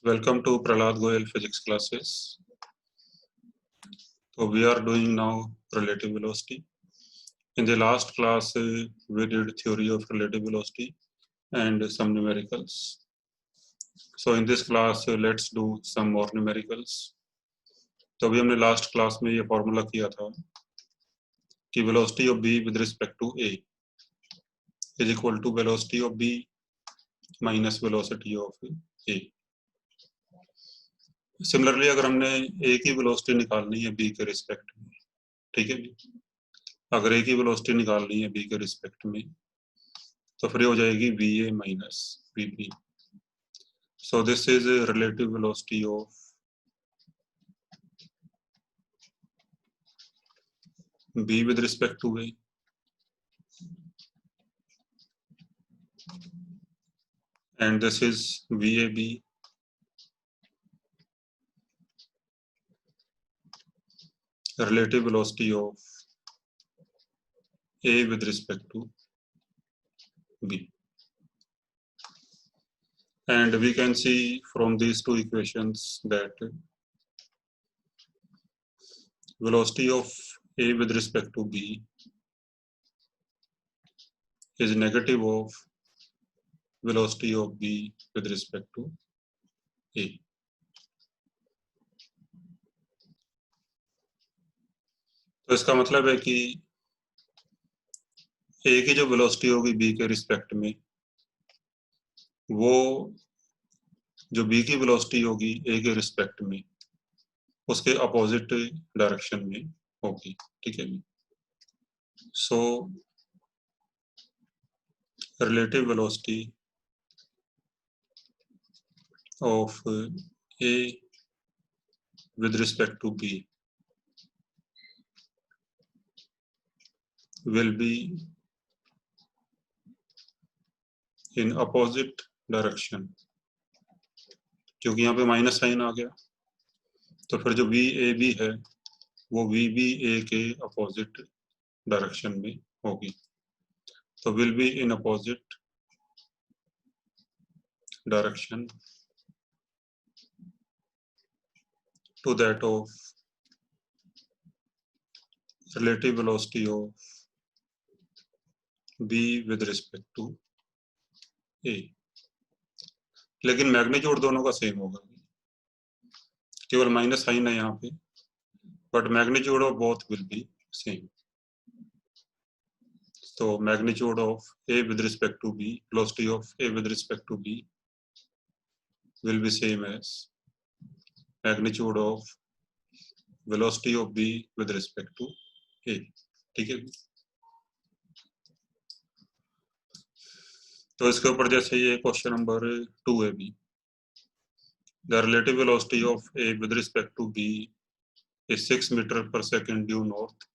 Welcome to Prahlad Goyal physics classes. So we are doing now relative velocity. In the last class, we did theory of relative velocity and some numericals. So in this class, let's do some more numericals. तो अभी हमने last class में ये formula किया था कि velocity of b with respect to a is equal to velocity of b minus velocity of a. Similarly अगर हमने a की वेलोसिटी निकालनी है b के रिस्पेक्ट में, ठीक है भी, अगर a की वेलोसिटी निकालनी है b के रिस्पेक्ट में तो फिर हो जाएगी va minus vp. So this is relative velocity of b with respect to a and this is vab relative velocity of a with respect to b. And we can see from these two equations that velocity of a with respect to b is negative of velocity of b with respect to a. तो इसका मतलब है कि a की जो velocity होगी b के respect में वो जो b की वेलोसिटी होगी a के रिस्पेक्ट में उसके अपोजिट डायरेक्शन में होगी, ठीक है। So relative velocity of a with respect to b will be in opposite direction, क्योंकि यहाँ पे माइनस साइन आ गया तो फिर जो VAB है वो VBA के अपोजिट डायरेक्शन में होगी, तो will be in opposite direction to that of relative velocity of b with respect to a. लेकिन मैग्नीट्यूड दोनों का सेम होगा, केवल माइनस साइन है यहाँ पे, but magnitude of both will be same. तो magnitude of a with respect to b, velocity of a with respect to b will be same as magnitude of velocity of b with respect to a, ठीक है। तो इसके ऊपर जैसे ये question number 2 है भी, the relative velocity of a with respect to b is 6 metre पर सेकंड ड्यू नॉर्थ,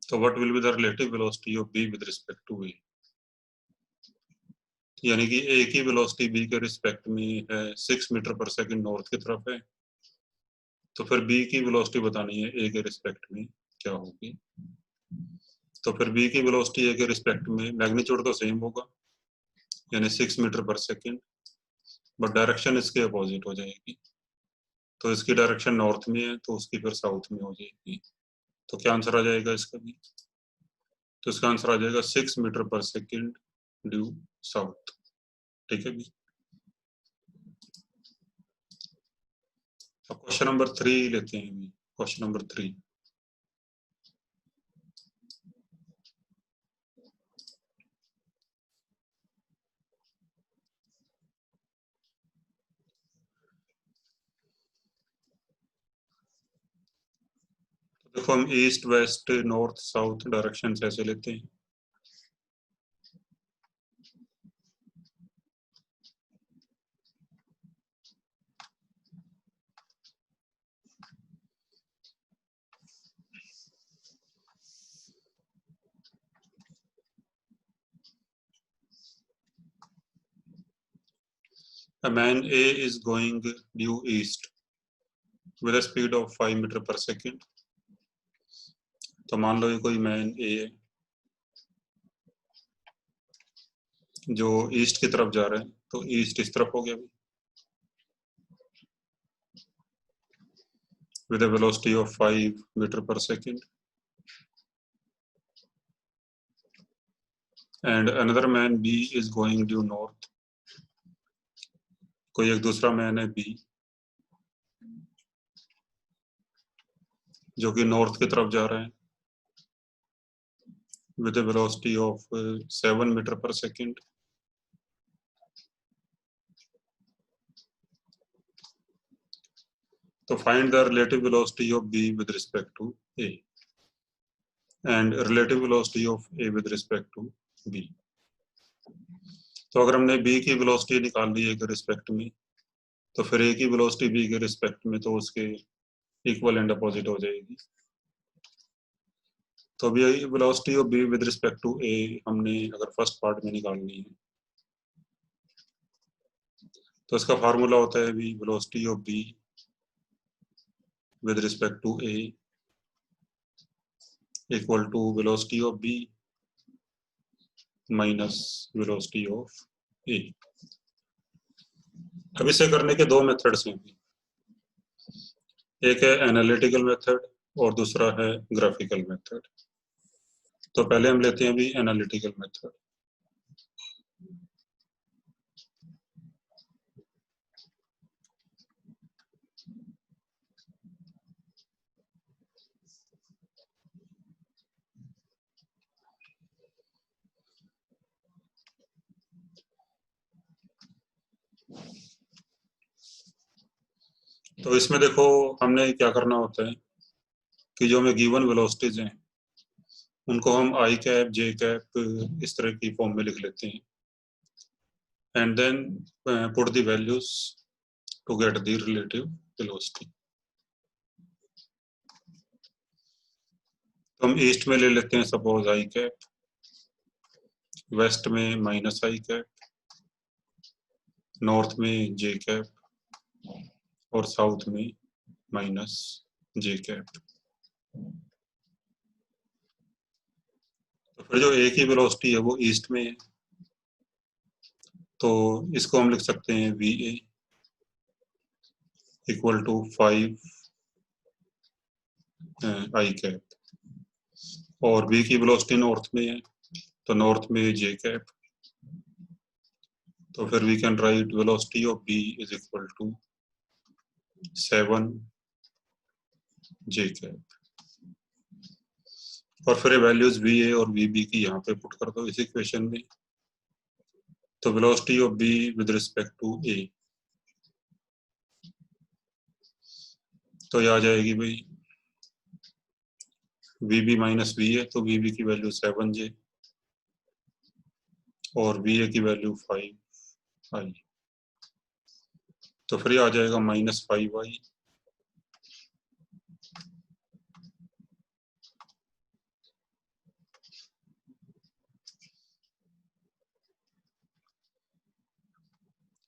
तो what will be the relative velocity of b with respect to a, यानी कि a की वेलोसिटी b के respect में है 6 मीटर पर second north की तरफ है, तो फिर b की वेलोसिटी बतानी है a के रिस्पेक्ट में क्या होगी। तो फिर b की वेलोसिटी a के रिस्पेक्ट में मैग्नीट्यूड तो सेम होगा यानी 6 मीटर पर सेकंड, बट डायरेक्शन इसके अपोजिट हो जाएगी, तो इसकी डायरेक्शन नॉर्थ में है तो उसकी फिर साउथ में हो जाएगी। तो क्या आंसर आ जाएगा इसका भी, तो इसका आंसर आ जाएगा 6 मीटर पर सेकंड ड्यू साउथ, ठीक है भी। अब क्वेश्चन नंबर 3 लेते हैं भी, क्वेश्चन नंबर 3। देखो हम east west north south direction ऐसे लेते हैं। A man A is going due east with a speed of 5 metre पर सेकंड। तो मान लो ये कोई मैन ए है जो ईस्ट की तरफ जा रहा है, तो ईस्ट इस तरफ हो गया भी, with a velocity of 5 meter per second. And another man B is going due north. कोई एक दूसरा मैन है B जो कि नॉर्थ की तरफ जा रहा है with a velocity of 7 meter per second. तो find the relative velocity of B with respect to A and relative velocity of A with respect to B. तो अगर हमने B की वेलोसिटी निकाल ली A के रिस्पेक्ट में तो फिर A की वेलोसिटी B के रिस्पेक्ट में तो उसके इक्वल एंड अपोजिट हो जाएगी। तो अभी velocity of B with respect to A हमने अगर फर्स्ट पार्ट में निकालनी है तो इसका फार्मूला होता है भी velocity of B with respect to A equal to velocity of B minus velocity of A। अब इसे करने के दो मेथड्स हैं, एक है एनालिटिकल मेथड और दूसरा है ग्राफिकल मेथड। तो पहले हम लेते हैं अभी एनालिटिकल मेथड। तो इसमें देखो हमने क्या करना होता है कि जो हमें गिवन वेलोसिटीज हैं उनको हम आई कैप जे कैप इस तरह की फॉर्म में लिख लेते हैं and then put the values to get the relative velocity. तो हम ईस्ट में ले लेते हैं सपोज आई कैप, वेस्ट में माइनस आई कैप, नॉर्थ में जे कैप और साउथ में माइनस जे कैप। तो फिर जो ए की वेलोसिटी है वो ईस्ट में है तो इसको हम लिख सकते हैं V A equal to 5 i cap और बी की वेलोसिटी नॉर्थ में है तो नॉर्थ में जे कैप। तो फिर we can write velocity of B is equal to 7 j cap और फिर वैल्यूज वी ए और वी बी की यहाँ पे पुट कर दो इस इक्वेशन में। तो velocity of B with respect to A तो ये आ जाएगी भाई V B minus V A तो वी बी की वैल्यू 7 जे और वी ए की वैल्यू 5 आई। तो फिर ये आ जाएगा minus 5 I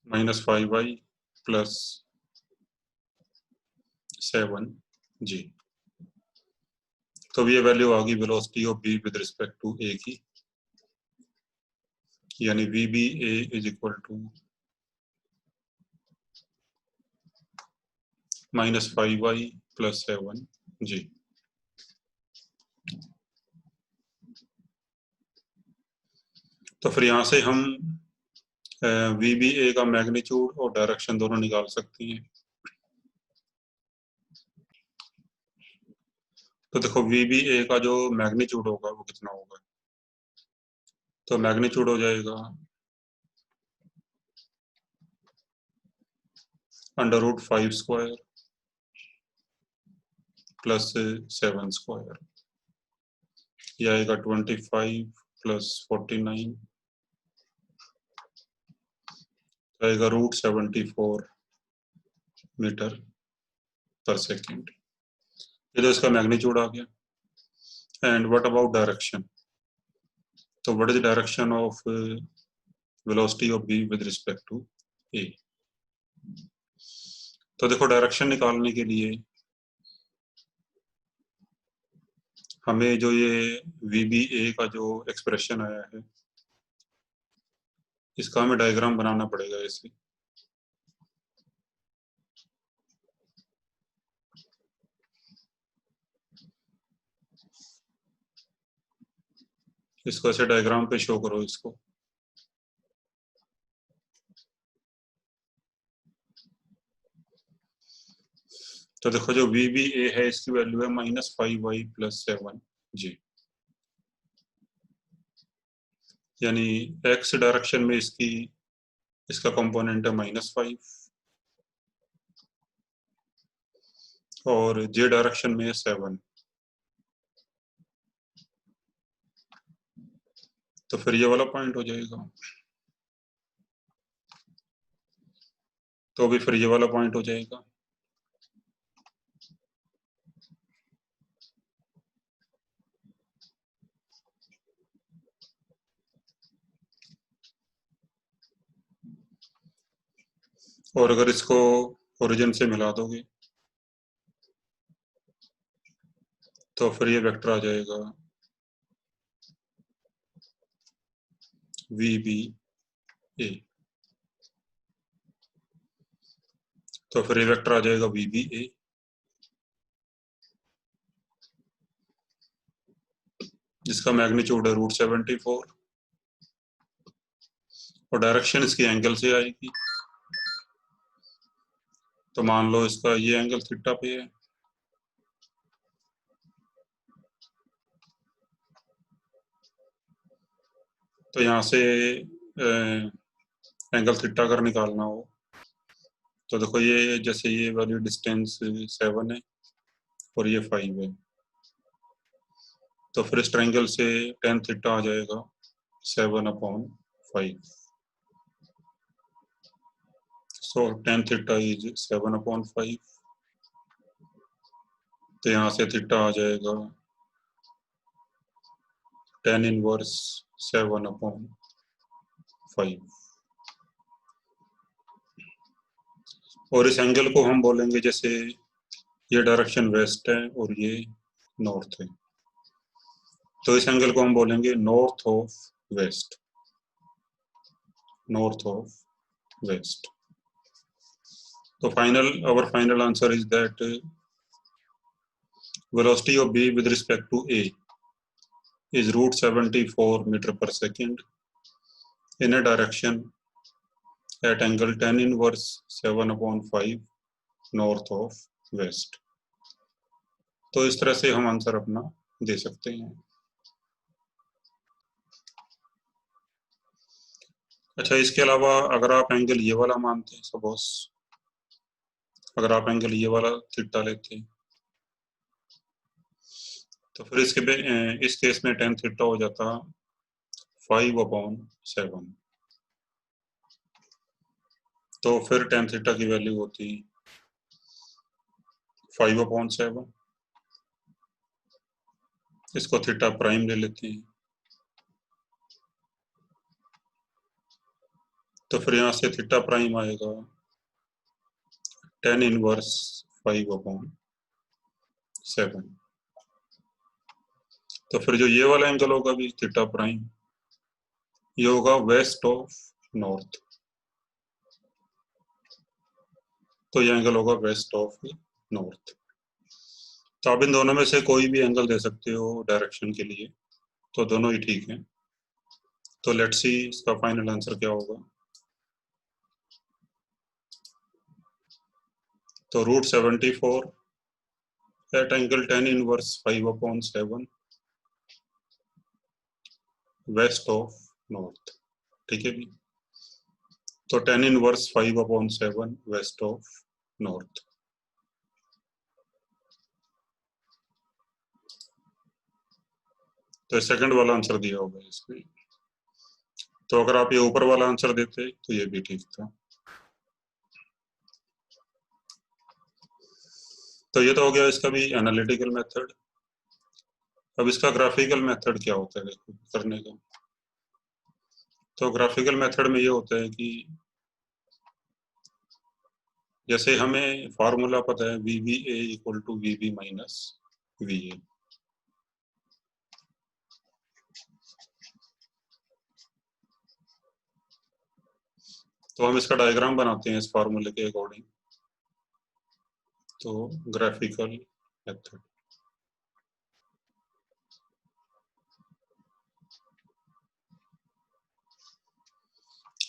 minus 5 I plus 7 G. तो ये वैल्यू आ गई velocity of B with respect to A की, यानी V B A is equal to minus 5 I plus 7 G. तो फिर यहाँ से हम वी बी ए का मैग्नीट्यूड और डायरेक्शन दोनों निकाल सकते हैं। तो देखो वी बी ए का जो मैग्नीट्यूड होगा वो कितना होगा, तो मैग्नीट्यूड हो जाएगा √5 स्क्वायर प्लस 7 स्क्वायर, यह आएगा 25 प्लस 49 आएगा √74 मीटर पर सेकेंड। ये तो इसका मैग्नीट्यूड आ गया। एंड व्हाट अबाउट डायरेक्शन, तो what is direction of velocity of B with respect to A. तो देखो डायरेक्शन निकालने के लिए हमें जो ये वी बी ए का जो एक्सप्रेशन आया है इसका हमें डायग्राम बनाना पड़ेगा इसे। इसको ऐसे डायग्राम पे शो करो इसको। तो देखो जो वी बी ए है इसकी वैल्यू है -5y + 7 जी, यानी x डायरेक्शन में इसका कंपोनेंट है -5 और j डायरेक्शन में है 7। तो फिर ये वाला पॉइंट हो जाएगा, तो भी फिर ये वाला पॉइंट हो जाएगा। और अगर इसको ओरिजिन से मिला दोगे तो फिर ये वेक्टर आ जाएगा वी बी ए। तो फिर ये वेक्टर आ जाएगा वी बी ए, जिसका मैग्नीट्यूड है √74 और डायरेक्शन इसकी एंगल से आएगी। तो मान लो इसका ये एंगल थीटा पे है, तो यहाँ से एंगल थीटा अगर निकालना हो तो देखो ये जैसे ये वाली डिस्टेंस 7 है और ये 5 है, तो फिर इस ट्रायंगल से tan थीटा आ जाएगा 7/5। सो tan थीटा इज 7/5। तो यहाँ से थीटा आ जाएगा tan इनवर्स 7/5। और इस एंगल को हम बोलेंगे, जैसे ये डायरेक्शन वेस्ट है और ये नॉर्थ है, तो इस एंगल को हम बोलेंगे north of west, north of west. तो our final answer is that velocity of B with respect to A is √74 meter per second in a direction at angle tan inverse 7/5 north of west। तो इस तरह से हम answer अपना दे सकते हैं। अच्छा, इसके अलावा अगर आप एंगल ये वाला मानते हैं, सपोज अगर आप एंगल ये वाला थीटा लेते हैं तो फिर इस केस में tan थीटा हो जाता 5/7। तो फिर tan थीटा की वैल्यू होती 5/7। इसको थीटा प्राइम ले लेते हैं, तो फिर यहाँ से थीटा प्राइम आएगा tan इनवर्स 5/7। तो फिर जो ये वाला एंगल होगा भी थीटा प्राइम, ये होगा वेस्ट ऑफ नॉर्थ, तो ये एंगल होगा वेस्ट ऑफ नॉर्थ। तो आप इन दोनों में से कोई भी एंगल दे सकते हो डायरेक्शन के लिए, तो दोनों ही ठीक है। तो लेट्स सी इसका फाइनल आंसर क्या होगा। तो √74 at angle tan inverse 5/7 west of north, ठीक है भी। तो tan inverse 5/7 west of north. तो सेकंड वाला आंसर दिया होगा इसमें। तो अगर आप ये ऊपर वाला आंसर देते तो ये भी ठीक था। तो ये तो हो गया इसका भी एनालिटिकल मेथड। अब इसका ग्राफिकल मेथड क्या होता है देखो करने का। तो ग्राफिकल मेथड में ये होता है कि जैसे हमें फार्मूला पता है V B A equal to V B minus V A. तो हम इसका डायग्राम बनाते हैं इस फार्मूले के अकॉर्डिंग। तो ग्राफिकल मेथड,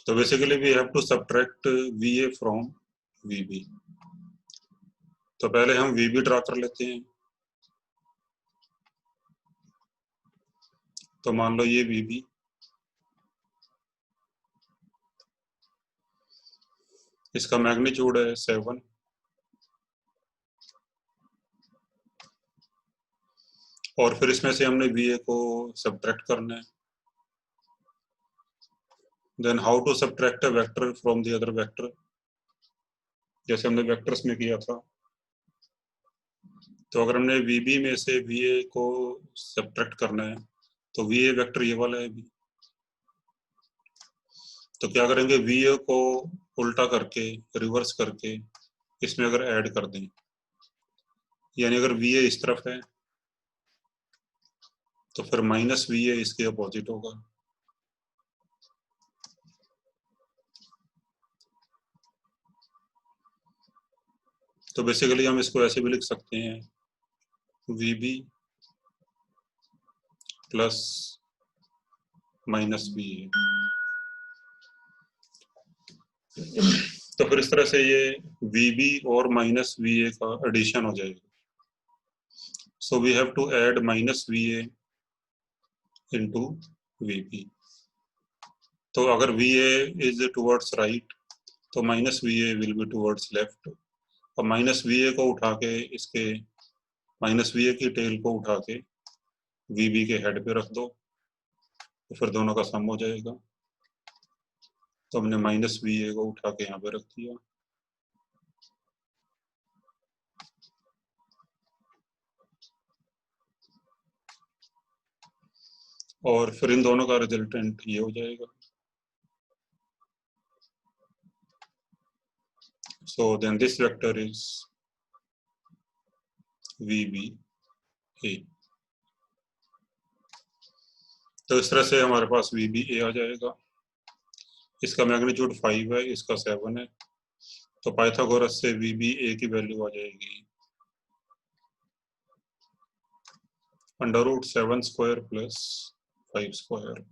तो basically we have to subtract VA from VB। तो पहले हम VB ड्रा कर लेते हैं। तो मान लो ये VB, इसका मैग्नीट्यूड है 7, और फिर इसमें से हमने VA को सब्ट्रैक्ट करना है। Then how to subtract a vector from the other vector, जैसे हमने वेक्टर्स में किया था। तो अगर हमने VB में से VA को सब्ट्रैक्ट करना है, तो VA वेक्टर ये वाला है अभी। तो क्या करेंगे, VA को उल्टा करके, रिवर्स करके इसमें अगर ऐड कर दें, यानी अगर VA इस तरफ है तो फिर माइनस VA इसके अपोजिट होगा। तो बेसिकली हम इसको ऐसे भी लिख सकते हैं, VB प्लस माइनस VA। तो फिर इस तरह से ये VB और माइनस VA का एडिशन हो जाएगा। So we have to add minus VA into VB। तो अगर VA इज टुवर्ड्स राइट, तो minus VA will be towards left. और माइनस VA को उठा के, इसके माइनस VA की टेल को उठा के VB के हेड पे रख दो, तो फिर दोनों का सम हो जाएगा। तो हमने माइनस VA को उठा के यहाँ पे रख दिया। और फिर इन दोनों का रिजल्टेंट ये हो जाएगा। So then this vector is VBA। तो इस तरह से हमारे पास VBA आ जाएगा। इसका मैग्नीट्यूड 5 है, इसका 7 है। तो पाइथागोरस से VBA की वैल्यू आ जाएगी √7² प्लस 5²।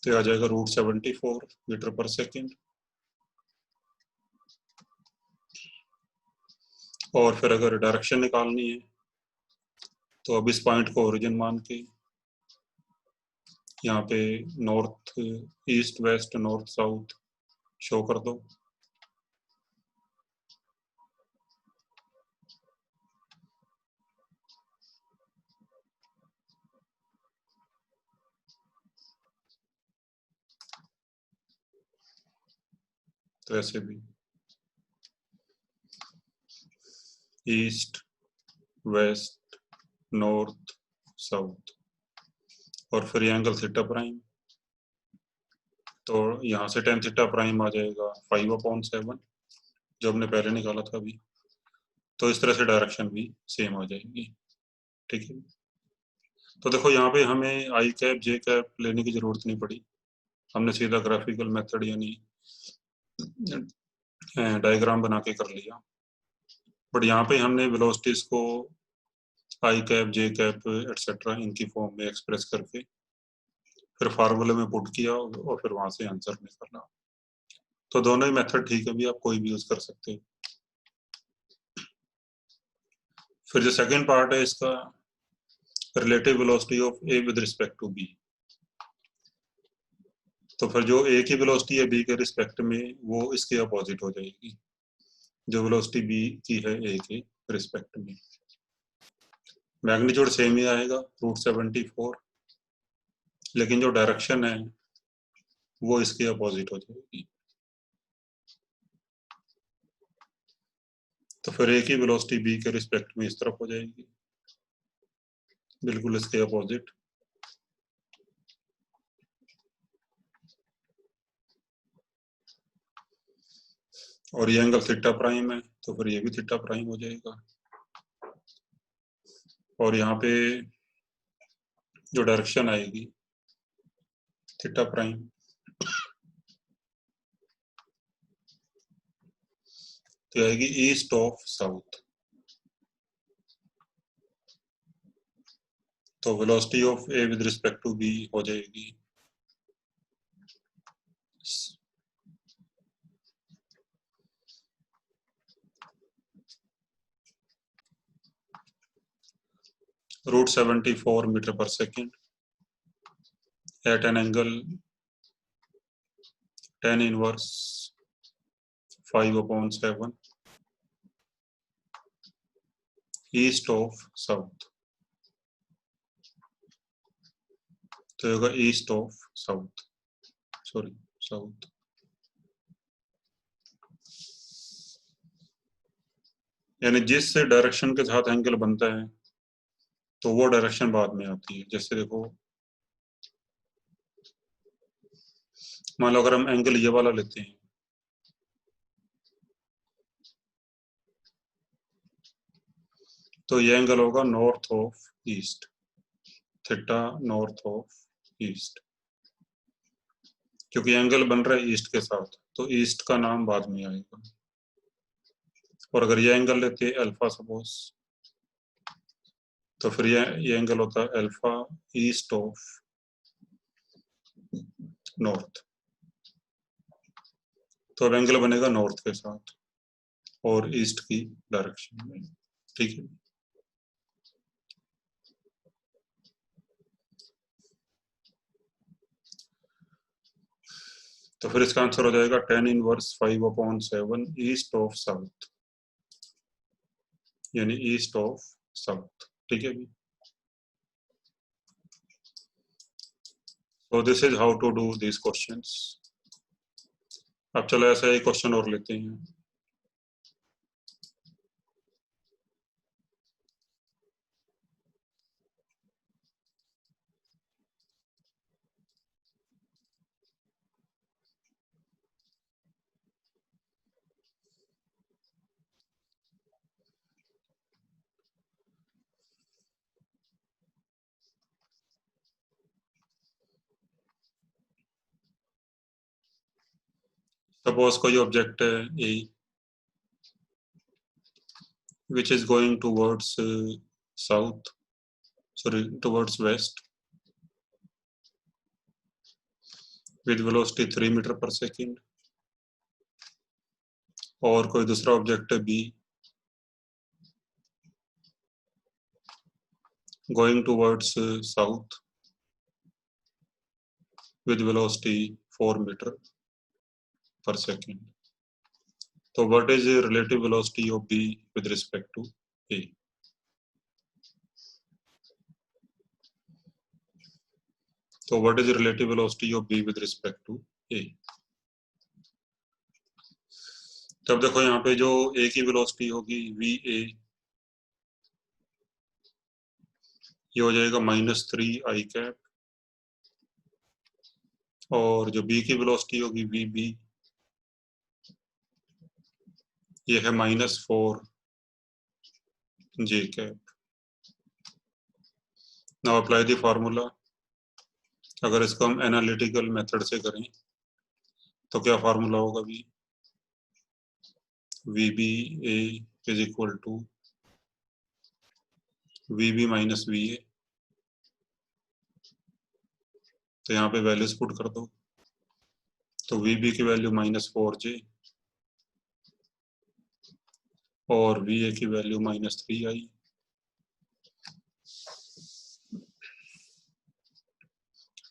तो आ जाएगा √74 मीटर पर सेकेंड। और फिर अगर डायरेक्शन निकालनी है, तो अब इस पॉइंट को ओरिजिन मान के यहाँ पे north east west north south show कर दो। तो ऐसे भी ईस्ट वेस्ट नॉर्थ साउथ, और फिर एंगल थीटा प्राइम। तो यहाँ से tan थीटा प्राइम आ जाएगा 5/7, जो हमने पहले निकाला था अभी। तो इस तरह से डायरेक्शन भी सेम आ जाएगी। ठीक है। तो देखो यहाँ पे हमें आई कैप जे कैप लेने की जरूरत नहीं पड़ी, हमने सीधा ग्राफिकल मेथड यानी डायग्राम बना के कर लिया। बट यहाँ पे हमने वेलोसिटीज को आई कैप जे कैप एटसेट्रा इनकी फॉर्म में एक्सप्रेस करके फिर फार्मूले में पुट किया और फिर वहां से आंसर निकाला। तो दोनों ही मेथड ठीक है, भी आप कोई भी यूज कर सकते हैं। फिर जो सेकंड पार्ट है इसका, relative velocity of A with respect to B. तो फिर जो ए की वेलोसिटी है बी के रिस्पेक्ट में, वो इसके अपोजिट हो जाएगी जो वेलोसिटी बी की है ए के रिस्पेक्ट में। मैग्नीट्यूड सेम ही आएगा √74, लेकिन जो डायरेक्शन है वो इसके अपोजिट हो जाएगी। तो फिर ए की वेलोसिटी बी के रिस्पेक्ट में इस तरफ हो जाएगी, बिल्कुल इसके अपोजिट। और ये एंगल थीटा प्राइम है, तो फिर ये भी थीटा प्राइम हो जाएगा। और यहाँ पे जो डायरेक्शन आएगी थीटा प्राइम, तो आएगी ईस्ट ऑफ साउथ। तो velocity of A with respect to B हो जाएगी √74 मीटर पर second at an angle tan inverse 5/7 east of south. तो होगा east of south, sorry south. यानी जिस डायरेक्शन के साथ एंगल बनता है तो वो डायरेक्शन बाद में आती है। जैसे देखो, मान लो अगर हम एंगल ये वाला लेते हैं तो ये एंगल होगा north of east, theta north of east, क्योंकि एंगल बन रहा है ईस्ट के साथ तो ईस्ट का नाम बाद में आएगा। और अगर ये एंगल लेते हैं अल्फा सपोज, तो फिर ये एंगल होता है अल्फा ईस्ट ऑफ नॉर्थ। तो अब एंगल बनेगा नॉर्थ के साथ और ईस्ट की डायरेक्शन में। ठीक है, तो फिर इसका आंसर हो जाएगा tan inverse 5/7 east of south, यानी ईस्ट ऑफ साउथ। ठीक है, so this is how to do these questions। अब चलो ऐसा एक क्वेश्चन और लेते हैं। सपोज कोई ऑब्जेक्ट है ए which is going towards south, sorry towards west with velocity 3 metre पर सेकेंड, और कोई दूसरा ऑब्जेक्ट है B going towards south with velocity 4 metre per second। तो what is the relative velocity of B with respect to A? तो what is the relative velocity of B with respect to A? तब देखो यहाँ पे जो A की velocity होगी VA, ये हो जाएगा -3 i कैप, और जो B की वेलोसिटी होगी VB, ये है -4 j cap. Now apply the formula. अगर इसको हम एनालिटिकल मेथड से करें तो क्या फार्मूला होगा भी? VBA is equal to VB minus VA। तो यहाँ पे वैल्यूज पुट कर दो। तो VB की वैल्यू -4j और VA की वैल्यू -3i।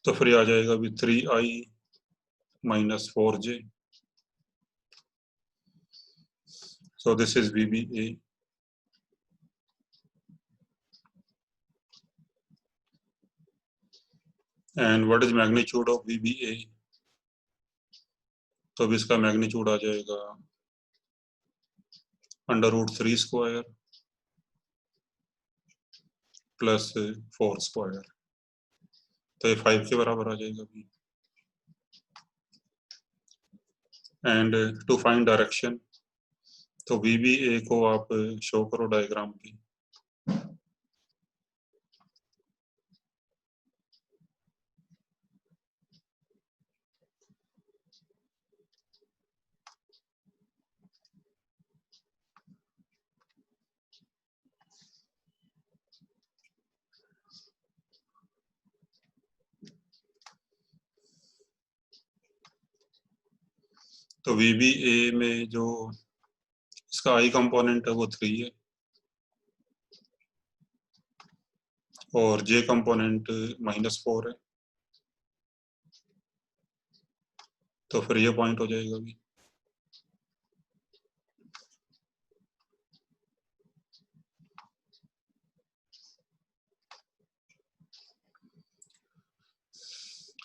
तो फिर आ जाएगा भी 3i -4j। So this is VBA। And what is magnitude of VBA? तो अब इसका मैग्नीट्यूड आ जाएगा √3² प्लस 4²। तो ये 5 के बराबर आ जाएगा भी। एंड टू फाइंड डायरेक्शन, तो VBA को आप शो करो डायग्राम पे। तो वीबी ए में जो इसका आई कंपोनेंट है वो 3 है और जे कंपोनेंट -4 है, तो फिर ये पॉइंट हो जाएगा अभी।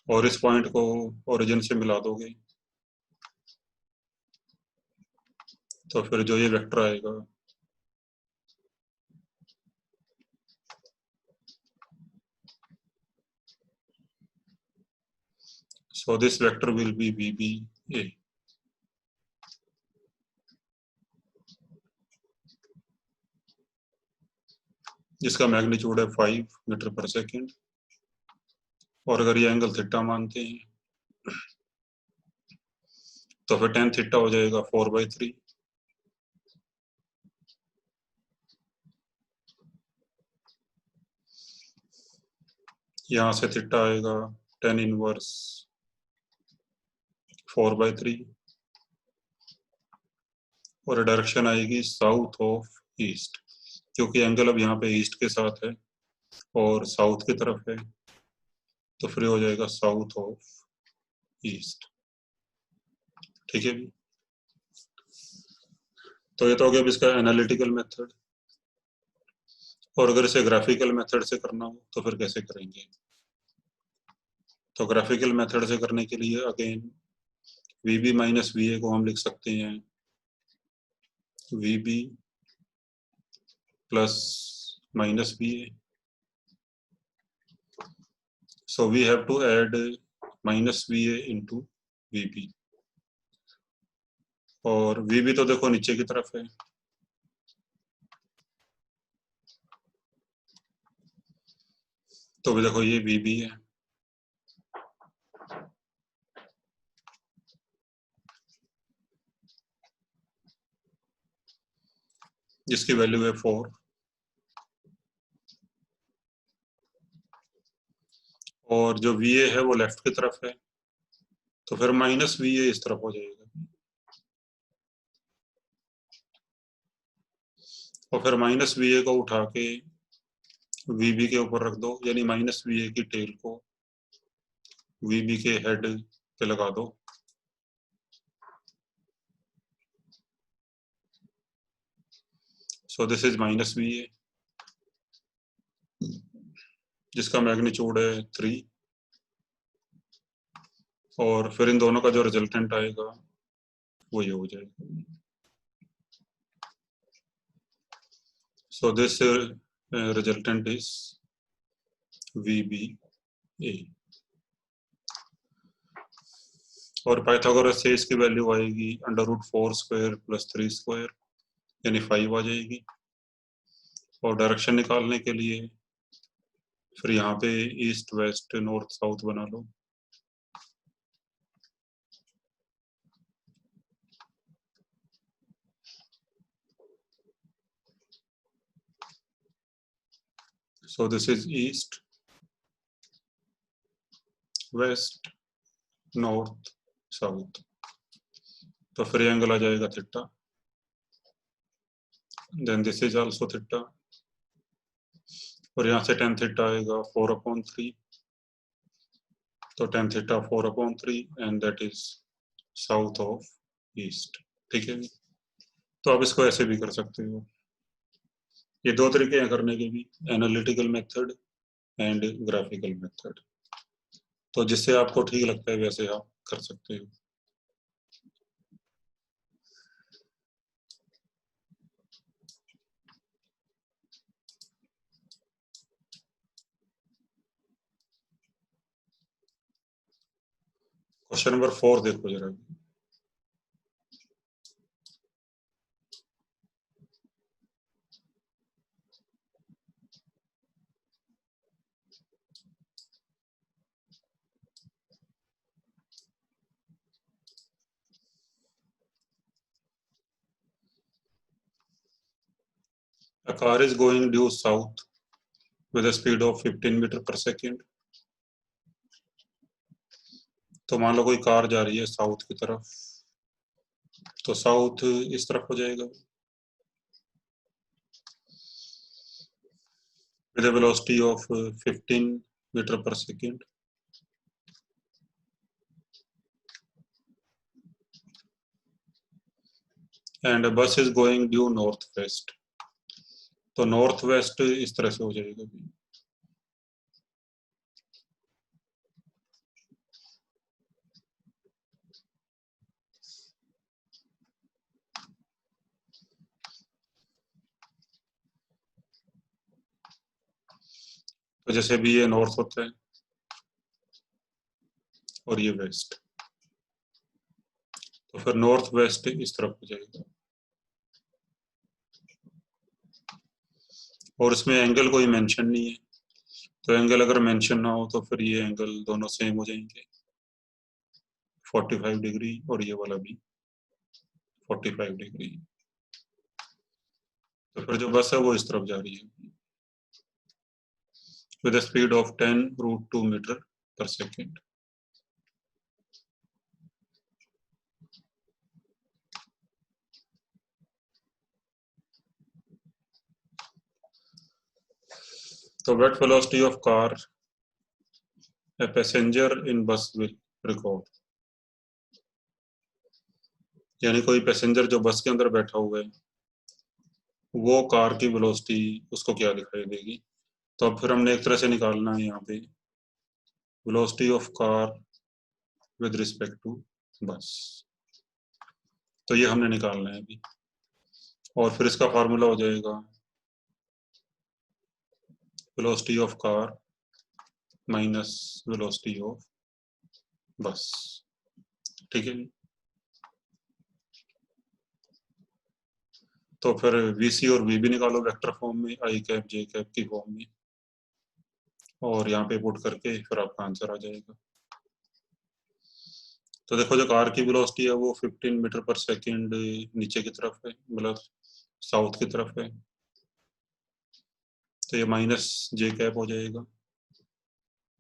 और इस पॉइंट को ओरिजिन से मिला दोगे तो फिर जो ये वेक्टर आएगा so this vector will be VBA, जिसका मैग्नीट्यूड है 5 मीटर पर सेकेंड। और अगर ये एंगल थीटा मानते हैं तो फिर tan थीटा हो जाएगा 4/3। यहाँ से थीटा आएगा tan इनवर्स 4/3 और डायरेक्शन आएगी साउथ ऑफ ईस्ट, क्योंकि एंगल अब यहाँ पे ईस्ट के साथ है और साउथ की तरफ है, तो फिर हो जाएगा साउथ ऑफ ईस्ट। ठीक है भी। तो ये तो हो गया अब इसका एनालिटिकल मेथड। और अगर इसे ग्राफिकल मेथड से करना हो तो फिर कैसे करेंगे? तो ग्राफिकल मेथड से करने के लिए अगेन VB माइनस VA को हम लिख सकते हैं VB plus minus VA। So we have to add minus VA into VB। और VB तो देखो नीचे की तरफ है, तो भी देखो ये VB है, जिसकी वैल्यू है 4। और जो VA है वो लेफ्ट की तरफ है, तो फिर माइनस VA इस तरफ हो जाएगा। और फिर माइनस VA को उठा के VB के ऊपर रख दो, यानी माइनस VA की टेल को VB के हेड पे लगा दो। So this is minus VA, जिसका मैग्नीट्यूड है 3। और फिर इन दोनों का जो रिजल्टेंट आएगा वो ये हो जाएगा। So this resultant is VBA। और पाइथागोरस से इसकी वैल्यू आएगी √4² + 3² यानी 5 आ जाएगी। और डायरेक्शन निकालने के लिए फिर यहाँ पे ईस्ट वेस्ट नॉर्थ साउथ बना लो। So this is east, west, north, south। तो फिर एंगल आ जाएगा theta. Then this is also theta. और यहाँ से tan थीटा आएगा 4/3। तो tan theta 4/3 and that is south of east. ठीक है। तो आप इसको ऐसे भी कर सकते हो। ये दो तरीके हैं करने के भी, analytical method and graphical method. तो जिससे आपको ठीक लगता है वैसे आप कर सकते हो। क्वेश्चन नंबर 4 देखो जरा। A car is going due south with a speed of 15 metre पर सेकेंड। तो मान लो कोई कार जा रही है साउथ की तरफ तो साउथ इस तरफ हो जाएगा with a velocity of 15 meter per second. And a bus is going due northwest. तो नॉर्थ वेस्ट इस तरह से हो जाएगा। तो जैसे भी ये नॉर्थ होता है और ये वेस्ट, तो फिर नॉर्थ वेस्ट इस तरफ हो जाएगा। और इसमें एंगल कोई मेंशन नहीं है, तो एंगल अगर मेंशन ना हो तो फिर ये एंगल दोनों सेम हो जाएंगे, 45 डिग्री और ये वाला भी 45 डिग्री। तो फिर जो बस है वो इस तरफ जा रही है with a speed of 10√2 meter per second. So what velocity of car a passenger in bus will record? यानी कोई पैसेंजर जो बस के अंदर बैठा हुआ है वो कार की वेलोसिटी उसको क्या दिखाई देगी। तो अब फिर हमने एक तरह से निकालना है यहाँ पे velocity of car with respect to bus, तो ये हमने निकालना है अभी। और फिर इसका फार्मूला हो जाएगा velocity of car minus velocity of बस। ठीक है, तो फिर वीसी और वी भी निकालो वेक्टर फॉर्म में, आई कैप जे कैप की फॉर्म में, और यहाँ पे पुट करके फिर आपका आंसर आ जाएगा। तो देखो जो कार की वेलोसिटी है वो 15 मीटर पर सेकंड नीचे की तरफ है, मतलब साउथ की तरफ है, तो ये माइनस जे कैप हो जाएगा।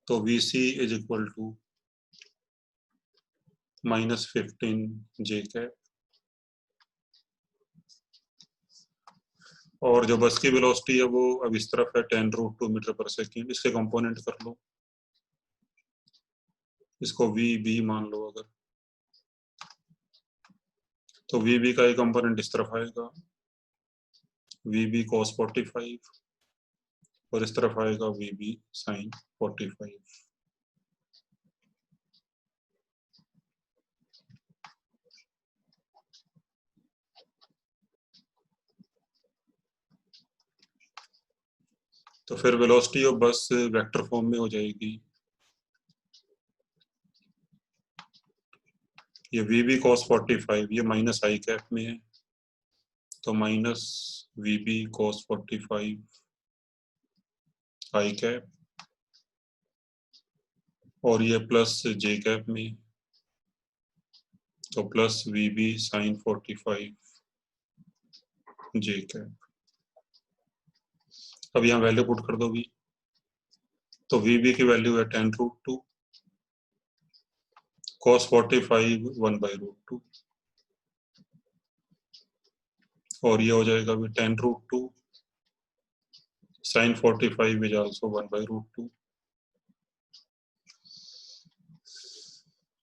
तो V C is equal to minus 15 j cap. और जो बस की वेलोसिटी है वो अब इस तरफ है 10√2 मीटर पर सेकंड। इसके कंपोनेंट कर लो, इसको वी बी मान लो अगर, तो वी बी का एक कंपोनेंट इस तरफ आएगा वी बी cos 45 और इस तरफ आएगा वी बी साइन 45। तो फिर वेलोसिटी ऑफ बस वेक्टर फॉर्म में हो जाएगी, ये वी बी cos 45 ये माइनस आई कैप में है, तो minus V B cos 45 i cap, और ये प्लस जे कैप में, तो plus V B sine 45 j cap. अब यहाँ वैल्यू पुट कर दो भी, तो वी बी की वैल्यू है 10√2 cos 45 1/√2, और ये हो जाएगा भी 10√2 sin 45 is also 1/√2,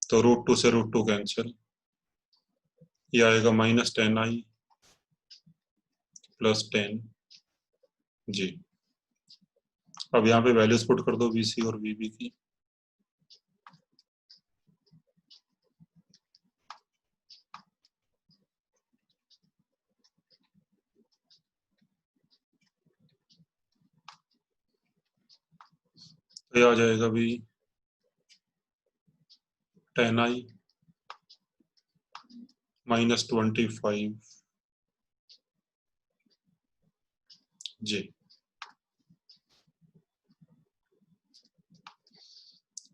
तो √2 से √2 कैंसिल, ये आएगा -10i प्लस 10j। अब यहाँ पे वैल्यूज पुट कर दो वीसी और वीबी की, तो ये आ जाएगा भी 10i -25j।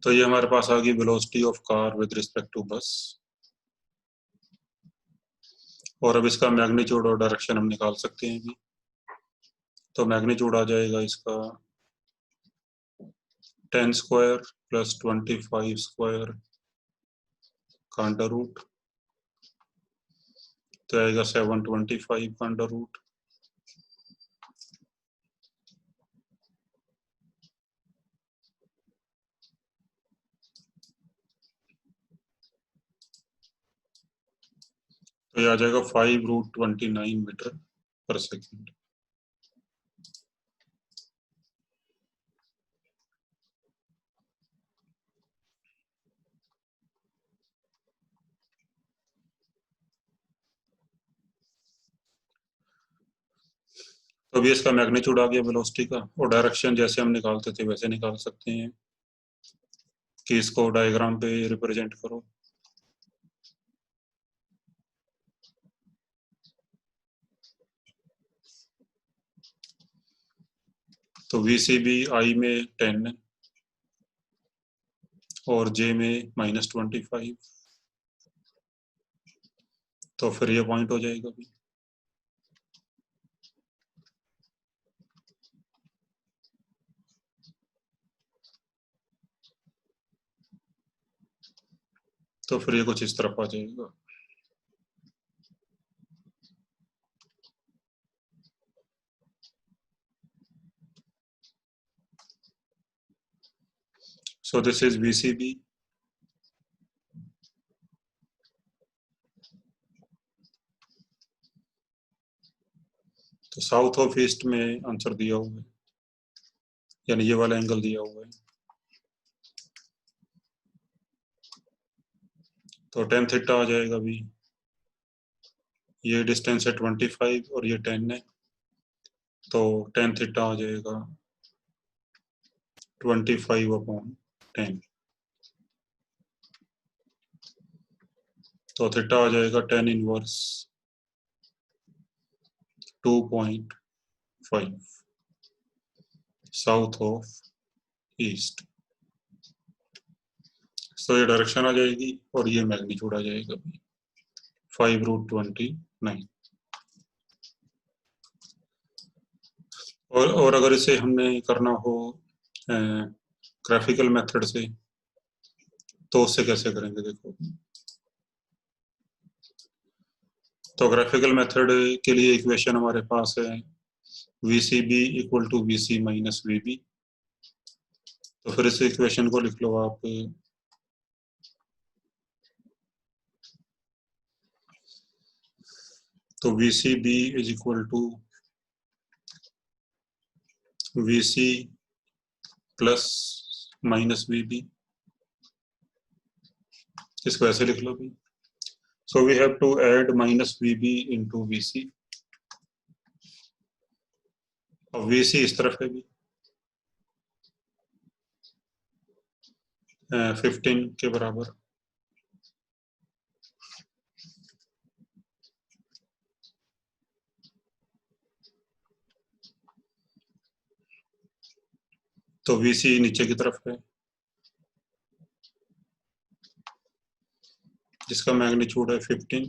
तो ये हमारे पास आ गई velocity of car with respect to bus. और अब इसका मैग्नीट्यूड और डायरेक्शन हम निकाल सकते हैं भी। तो मैग्नीट्यूड आ जाएगा इसका 10 स्क्वायर प्लस 25 स्क्वायर का अंडर रूट, तो आएगा 725 का अंडर रूट। तो ये आ जाएगा 5√29 मीटर पर सेकेंड। तो अभी इसका मैग्नीट्यूड आ गया वेलोसिटी का, और डायरेक्शन जैसे हम निकालते थे वैसे निकाल सकते हैं कि इसको डायग्राम पे रिप्रेजेंट करो। तो VCB I में 10 और J में -25, तो फिर ये पॉइंट हो जाएगा भी। तो फिर ये कुछ इस तरफ आ जाएगा। So this is VCB. तो साउथ ऑफ ईस्ट में आंसर दिया हुआ है, यानी ये वाला एंगल दिया हुआ है। तो tan थीटा आ जाएगा भी, ये डिस्टेंस है 25 और ये 10 है, तो tan थीटा आ जाएगा 25/10। तो थीटा आ जाएगा tan inverse 2.5 south of east. तो ये डायरेक्शन आ जाएगी और ये मैग्नीट्यूड आ जाएगा 5√29। और अगर इसे हमने करना हो ग्राफिकल मेथड से, तो उससे कैसे करेंगे देखो। तो ग्राफिकल मेथड के लिए इक्वेशन हमारे पास है VCB equal to VC minus VB। तो फिर इस इक्वेशन को लिख लो आप, तो VCB is equal to VC plus minus VB। इसको ऐसे लिख लो भी। So we have to add minus VB into VC। और VC इस तरफ है भी 15 के बराबर। तो VC नीचे की तरफ है, जिसका मैग्नीट्यूड है 15।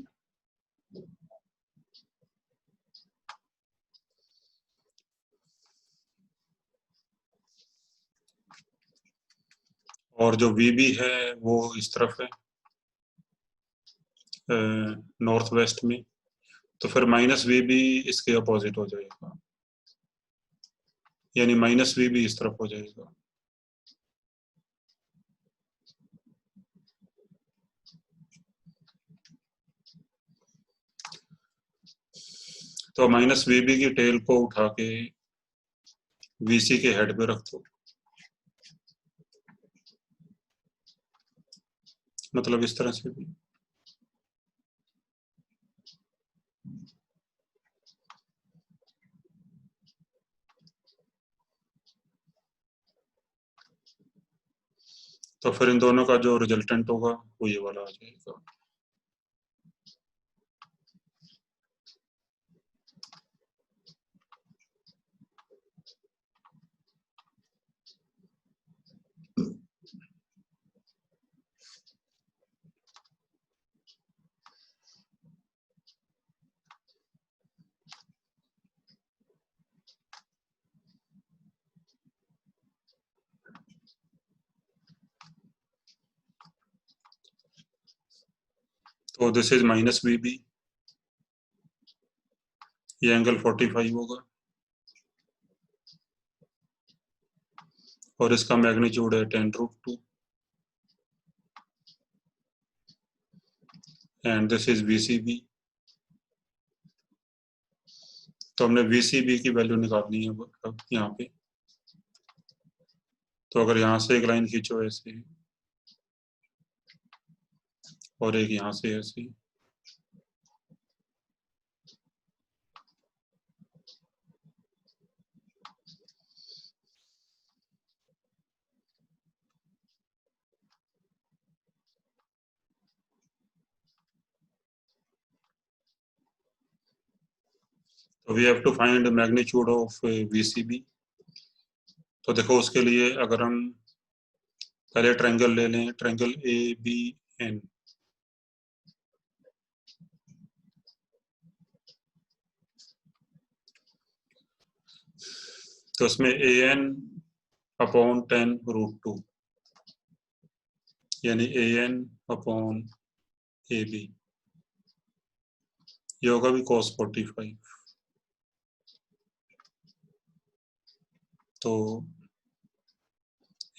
और जो VB है वो इस तरफ है नॉर्थ वेस्ट में, तो फिर माइनस VB इसके अपोजिट हो जाएगा, यानी माइनस VB इस तरफ हो जाएगा। तो माइनस VB की टेल को उठा के VC के हेड पे रख दो, मतलब इस तरह से भी। तो फिर इन दोनों का जो रिजल्टेंट होगा वो ये वाला आ जाएगा। तो दिस इज माइनस VB ये एंगल 45 होगा और इसका मैग्नीट्यूड है 10√2 एंड दिस इज VCB। तो हमने VCB की वैल्यू निकालनी है अब यहाँ पे। तो अगर यहाँ से एक लाइन खींचो ऐसे और एक यहाँ से ऐसे, तो we have to find magnitude of VCB। तो देखो उसके लिए अगर हम पहले ट्रायंगल ले लें, ट्रायंगल ABN, तो उसमें AN/10√2 यानी AN/AB, ये होगा भी cos 45। तो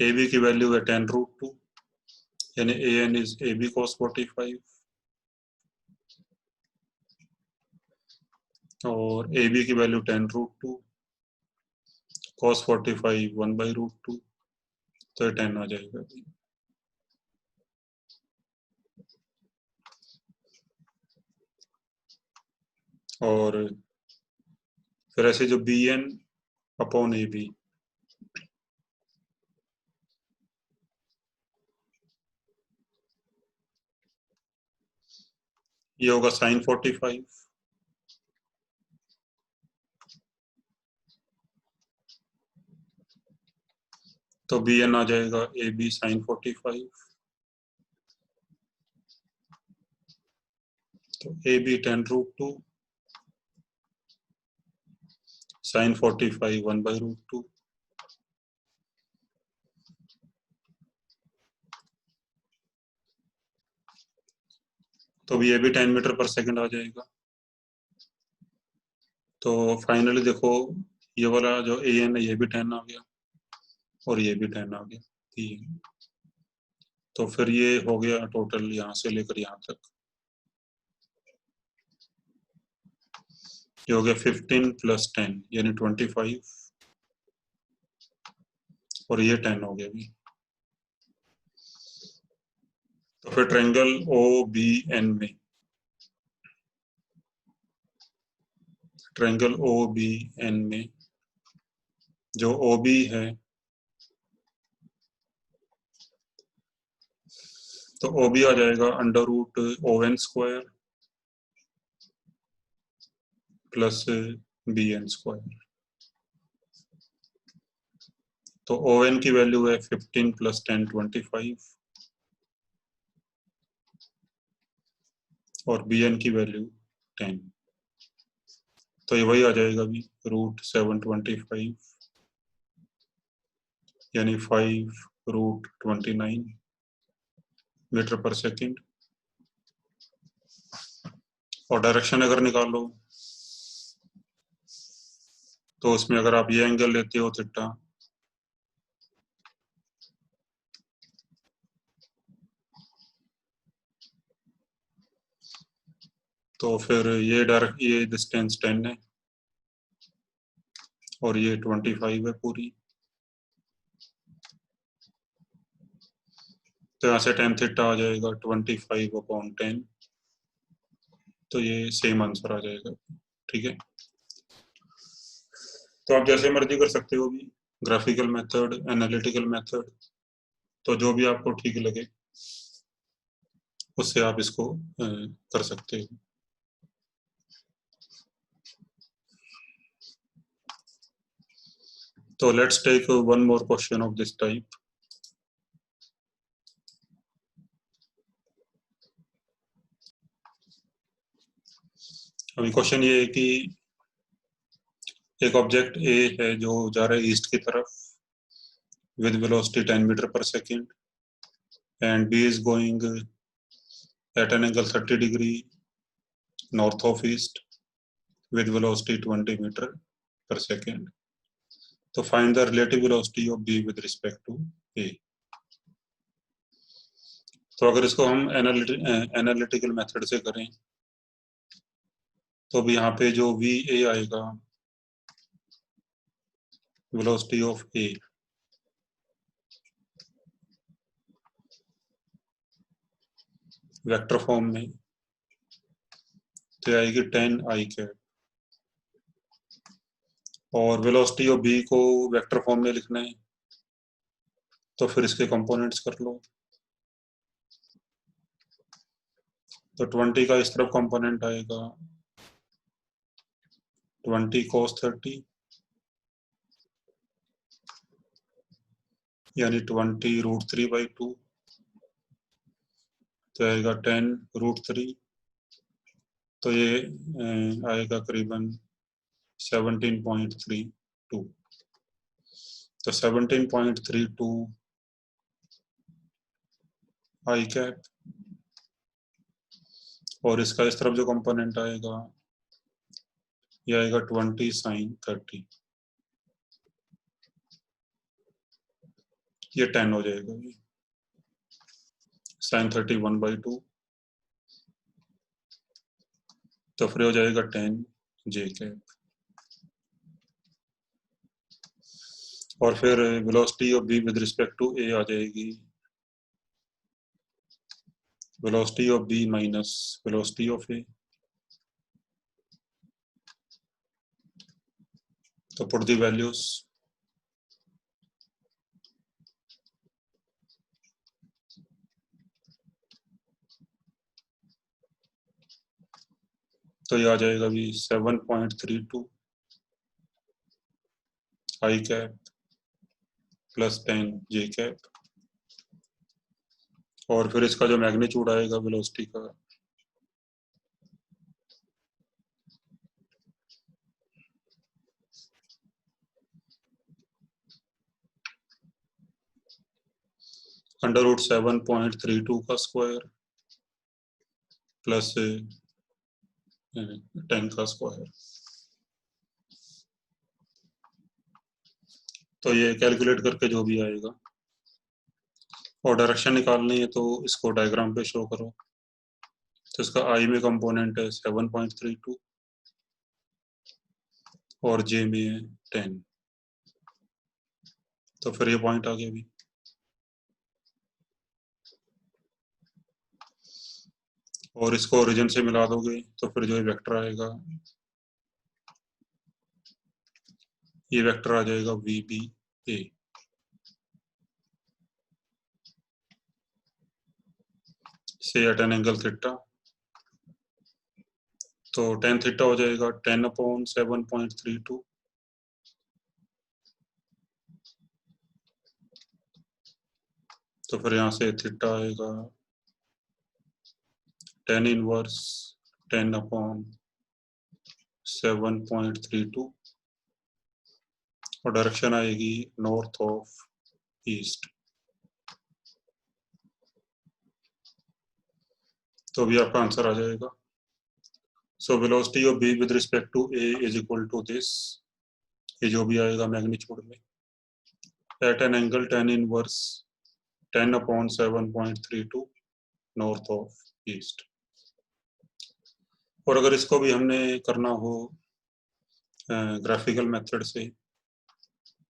AB की वैल्यू है 10√2 यानी AN इज AB cos 45 और AB की वैल्यू 10√2, cos 45 1/√2, तो ये 10 आ जाएगा। और फिर ऐसे जो BN/AB, ये होगा sin 45, तो BN आ जाएगा AB sin 45, तो AB 10√2 sin 45 1/√2, तो ये भी 10 मीटर पर सेकंड आ जाएगा। तो फाइनली देखो ये वाला जो AN है ये भी 10 आ गया और ये भी 10 आ गया PN। तो फिर ये हो गया टोटल यहाँ से लेकर यहाँ तक, ये हो गया 15 + 10 यानी 25 और ये 10 हो गया भी। तो फिर ट्रायंगल OBN में, ट्रायंगल OBN में जो OB है, तो OB आ जाएगा √ON² + BN²। तो ON की वैल्यू है 15 + 10 25 और BN की वैल्यू 10, तो ये वही आ जाएगा भी √725 यानी 5√29 मीटर पर सेकंड। और डायरेक्शन अगर निकालो तो उसमें अगर आप ये एंगल लेते हो थीटा, तो फिर ये डिस्टेंस 10 है और ये 25 है पूरी, तो यहाँ से tan थीटा आ जाएगा 25/10, तो ये सेम आंसर आ जाएगा। ठीक है, तो आप जैसे मर्जी कर सकते हो भी, ग्राफिकल मेथड, एनालिटिकल मेथड, तो जो भी आपको ठीक लगे उससे आप इसको कर सकते हो। तो let's take one more question of this type. अभी क्वेश्चन ये है कि एक ऑब्जेक्ट ए है जो जा रहा है ईस्ट की तरफ with velocity 10 meter per second and B is going at an angle 30 degree north of east with velocity 20 meter per second. तो find the relative velocity of B with respect to A. तो अगर इसको हम analytical method से करें तो अभी यहाँ पे जो वी ए आएगा, velocity of A, vector form में, तो आएगी 10 आई कैप, और वेलोसिटी ऑफ बी को वेक्टर फॉर्म में लिखना है तो फिर इसके कंपोनेंट्स कर लो। तो 20 का इस तरफ कंपोनेंट आएगा 20 cos 30, यानी 20 √3/2, तो आएगा 10 √3, तो ये आएगा करीबन 17.32, तो 17.32 आई कैप, और इसका इस तरफ जो कंपोनेंट आएगा ये आएगा 20 sin 30, ये 10 हो जाएगा, ये sin 30 1/2, तो फिर हो जाएगा 10 j कैप, और फिर velocity of B with respect to A आ जाएगी velocity of B minus velocity of A, तो पुट द वैल्यूज, तो ये आ जाएगा भी 7.32 आई कैप प्लस 10 जे कैप, और फिर इसका जो मैग्नीट्यूड आएगा वेलोसिटी का √7.32 का स्क्वायर प्लस 10 का स्क्वायर, तो ये कैलकुलेट करके जो भी आएगा, और डायरेक्शन निकालनी है तो इसको डायग्राम पे शो करो। तो इसका आई में कंपोनेंट है 7.32 और जे में है 10, तो फिर ये पॉइंट आ गया भी, और इसको ओरिजिन से मिला दोगे तो फिर जो ये वेक्टर आएगा ये वेक्टर आ जाएगा वी बी ए, से एट एन एंगल थीटा, तो tan थीटा हो जाएगा 10/7.32, तो फिर यहाँ से थीटा आएगा tan इनवर्स 10/7.32, और डायरेक्शन आएगी नॉर्थ ऑफ ईस्ट, तो भी आपका आंसर आ जाएगा। So velocity of B with respect to A is equal to this, ये जो भी आएगा मैग्नीट्यूड में, at an angle tan inverse 10/7.32 north of east. और अगर इसको भी हमने करना हो ग्राफिकल मेथड से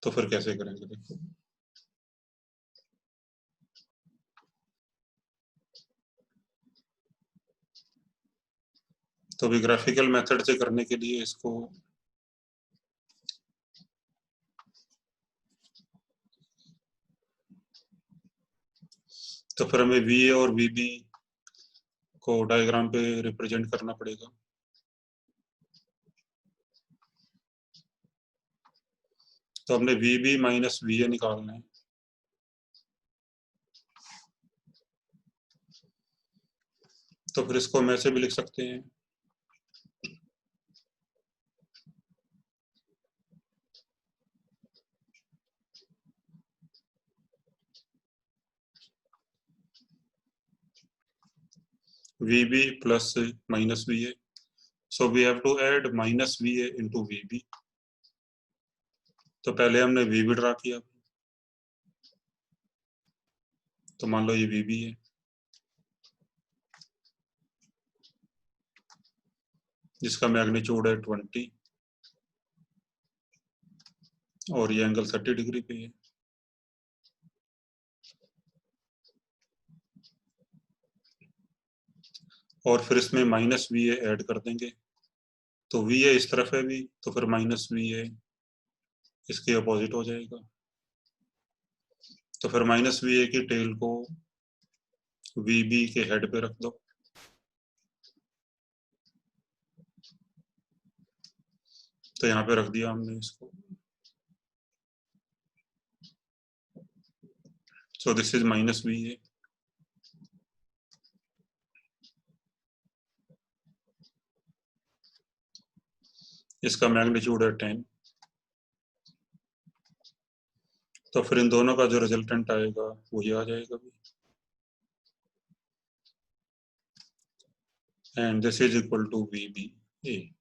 तो फिर कैसे करेंगे, देखो। तो अभी ग्राफिकल मेथड से करने के लिए इसको तो फिर हमें वी ए और वी बी को डायग्राम पे रिप्रेजेंट करना पड़ेगा। तो हमने V B minus V A निकालना है, तो फिर इसको हम ऐसे भी लिख सकते हैं V B plus minus V A, so we have to add minus V A into V B. तो पहले हमने वी बी ड्रा किया, तो मान लो ये वी बी है, जिसका मैग्नीट्यूड है 20 और ये एंगल 30 डिग्री पे है। और फिर इसमें माइनस वी ए ऐड कर देंगे, तो वी ए इस तरफ है भी, तो फिर माइनस वी ए इसके अपोजिट हो जाएगा। तो फिर माइनस वी ए की टेल को वी बी के हेड पे रख दो। तो यहाँ पे रख दिया हमने इसको। So this is minus V ए। इसका मैग्नीट्यूड है 10। तो फिर इन दोनों का जो रिजल्टेंट आएगा वो ये आ जाएगा भी, and this is equal to V B A.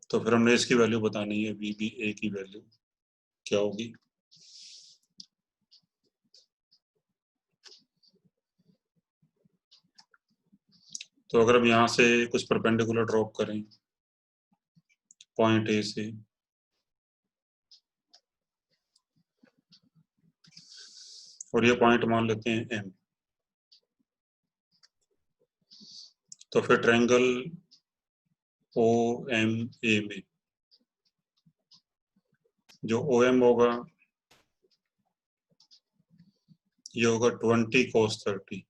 तो फिर हमने इसकी वैल्यू बतानी है, वी बी ए की वैल्यू क्या होगी। तो अगर हम यहाँ से कुछ परपेंडिकुलर ड्रॉप करें पॉइंट ए से, और ये पॉइंट मान लेते हैं एम, तो फिर ट्रायंगल ओ एम ए में जो ओ एम होगा ये होगा 20 cos 30,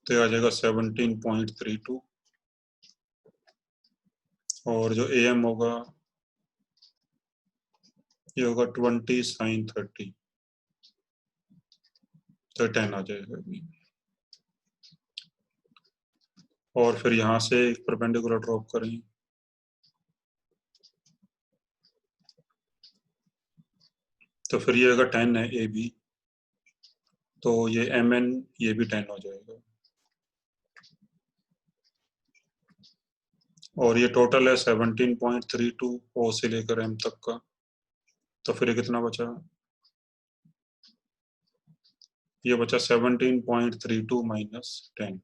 तो ये आ जाएगा 17.32। और जो ए एम होगा ये होगा 20 sin 30, तो 10 आ जाएगा अभी। और फिर यहाँ से एक परपेंडिकुलर ड्रॉप करें, तो फिर ये अगर 10 है ए बी, तो ये एम एन ये भी 10 हो जाएगा। और ये टोटल है 17.32 ओ से लेकर एम तक का। तो फिर ये कितना बचा, ये बचा 17.32 माइनस 10,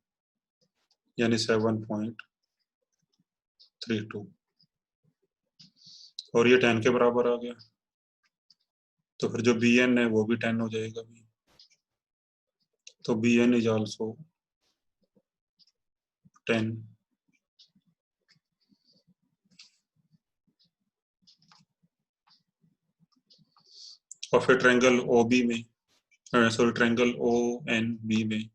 यानी 7.32, और ये 10 के बराबर आ गया। तो फिर जो बी एन है वो भी 10 हो जाएगा भी। तो बी एन इज ऑल्सो 10। और फिर ट्रायंगल ओ बी में, sorry triangle O N B में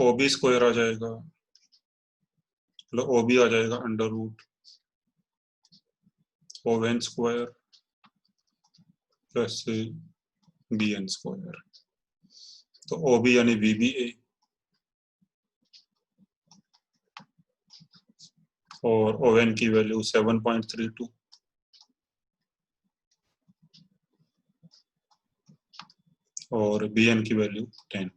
ओ बी स्क्वायर आ जाएगा, मतलब ओ बी आ जाएगा under root O N square plus B N square. तो ओ बी यानी वी बी ए, और ओ एन की वैल्यू 7.32, और बी एन की वैल्यू 10।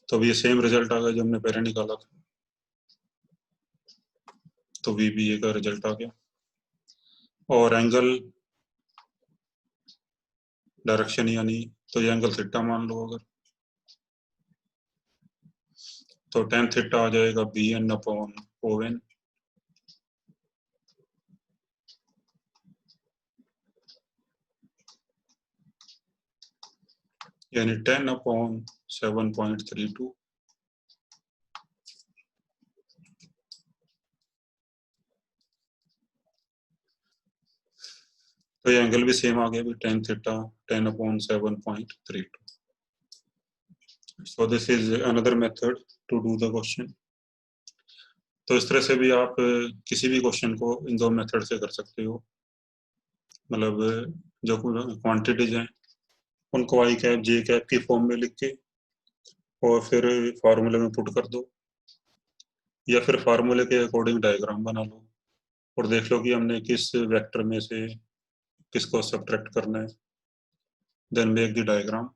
तो अब ये सेम रिजल्ट आ गया जो हमने पहले निकाला था। तो वी बी ए का रिजल्ट आ गया। और एंगल डायरेक्शन यानी, तो ये एंगल थीटा मान लो अगर, तो tan थीटा आ जाएगा B N upon O N. यानी 10 अपॉन 7.32। तो ये एंगल भी सेम आ गया भी, tan theta 10 upon 7.32। So this is another method to do the question. तो इस तरह से भी आप किसी भी क्वेश्चन को इन दो मेथड से कर सकते हो। मतलब जो क्वांटिटीज हैं उनको आई कैप जे कैप की फॉर्म में लिख के और फिर फार्मूले में पुट कर दो, या फिर फार्मूले के अकॉर्डिंग डायग्राम बना लो और देख लो कि हमने किस वेक्टर में से किसको सब्ट्रैक्ट करना है। देन मेक द डायग्राम,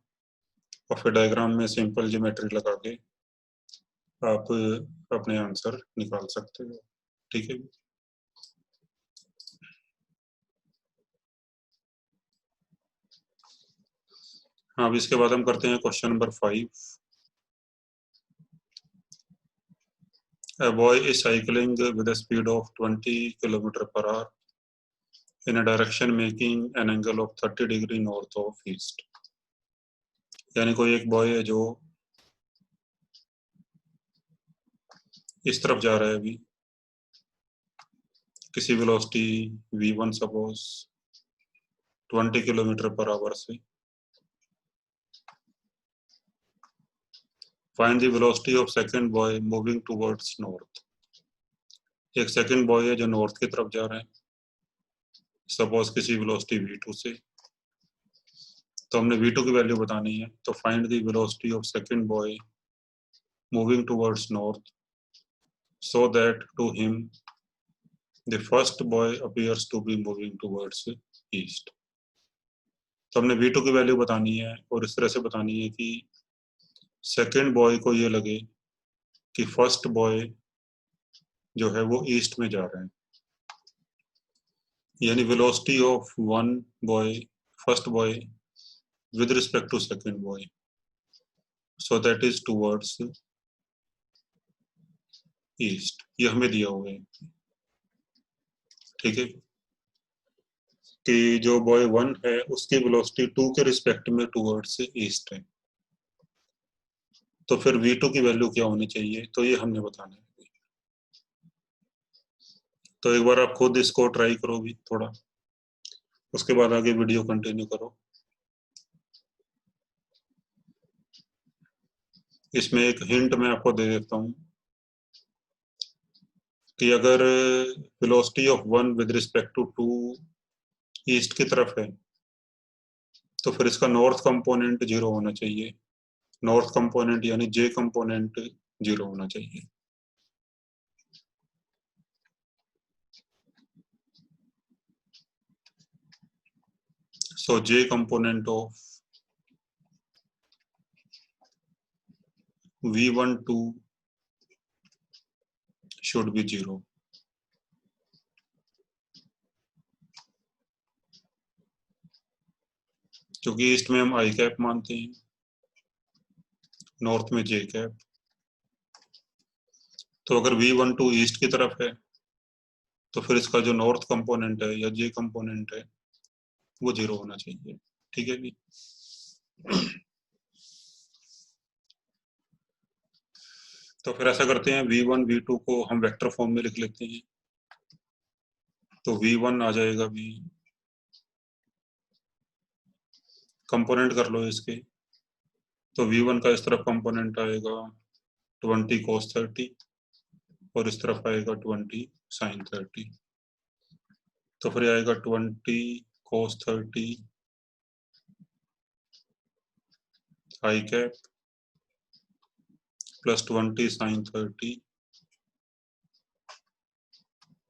और फिर डायग्राम में सिंपल ज्योमेट्री लगा के आप अपने आंसर निकाल सकते हो। ठीक है। हाँ, अब इसके बाद हम करते हैं question number 5। A boy is cycling with a speed of 20 km per hour in a direction making an angle of 30 degree north of east। यानी कोई एक बॉय है जो इस तरफ जा रहा है अभी किसी velocity v1 suppose 20 kilometre per hour से। Find the velocity of second boy moving towards north. एक सेकंड बॉय है जो नॉर्थ की तरफ जा रहा है सपोज किसी वेलोसिटी v2 से। तो हमने v2 की वैल्यू बतानी है, तो find the velocity of second boy moving towards north so that to him the first boy appears to be moving towards east। तो हमने v2 की वैल्यू बतानी है और इस तरह से बतानी है कि सेकंड बॉय को ये लगे कि फर्स्ट बॉय जो है वो ईस्ट में जा रहा है, यानी velocity of one boy first boy with respect to second boy, so that is towards east. ये हमें दिया हुआ है। ठीक है, कि जो बॉय 1 है उसकी वेलोसिटी 2 के रिस्पेक्ट में टुवर्ड्स ईस्ट है, तो फिर v2 की वैल्यू क्या होनी चाहिए, तो ये हमने बताना है। तो एक बार आप खुद इसको ट्राई करो भी थोड़ा, उसके बाद आगे वीडियो कंटिन्यू करो। इसमें एक हिंट मैं आपको दे देता हूँ कि अगर velocity of one with respect to 2 east की तरफ है तो फिर इसका नॉर्थ कंपोनेंट 0 होना चाहिए। नॉर्थ कंपोनेंट यानी जे कंपोनेंट 0 होना चाहिए। So J component of v12 should be 0। क्योंकि ईस्ट में हम आई कैप मानते हैं, नॉर्थ में जे कैप। तो अगर v12 ईस्ट की तरफ है तो फिर इसका जो नॉर्थ कंपोनेंट है या जे कंपोनेंट है वो 0 होना चाहिए। ठीक है जी। तो फिर ऐसा करते हैं, v1 v2 को हम वेक्टर फॉर्म में लिख लेते हैं। तो v1 आ जाएगा v, कंपोनेंट कर लो इसके। तो v1 का इस तरफ कंपोनेंट आएगा 20 cos 30 और इस तरफ आएगा 20 sin 30। तो फिर आएगा 20 cos 30 आई कैप प्लस 20 sin 30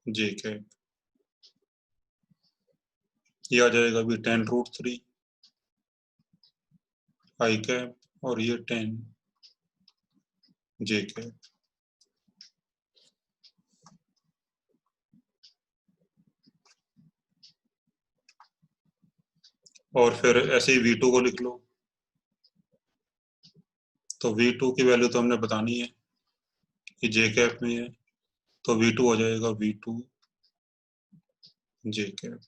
जे कैप। ये आ जाएगा भी 10√3 आई कैप और ये 10 जे कैप। और फिर ऐसे ही v2 को लिख लो। तो v2 की वैल्यू तो हमने बतानी है कि जे कैप में है, तो v2 हो जाएगा v2 जे कैप।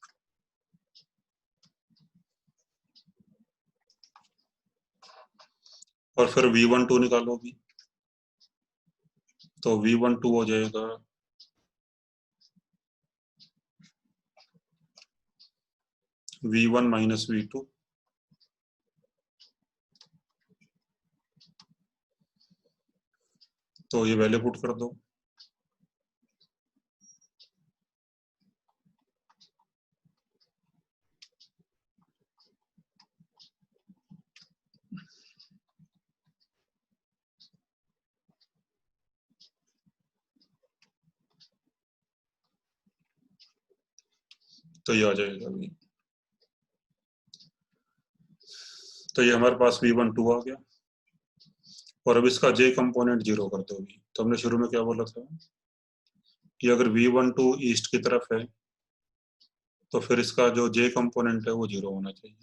और फिर v12 निकालो भी। तो v12 हो जाएगा v1 माइनस v2। तो ये वैल्यू पुट कर दो। तो ये आ जाएगा अभी। तो ये हमारे पास V12 आ गया। और अब इसका J कंपोनेंट 0 कर दो अभी। तो हमने शुरू में क्या बोला था कि अगर V12 ईस्ट की तरफ है तो फिर इसका जो J कंपोनेंट है वो 0 होना चाहिए,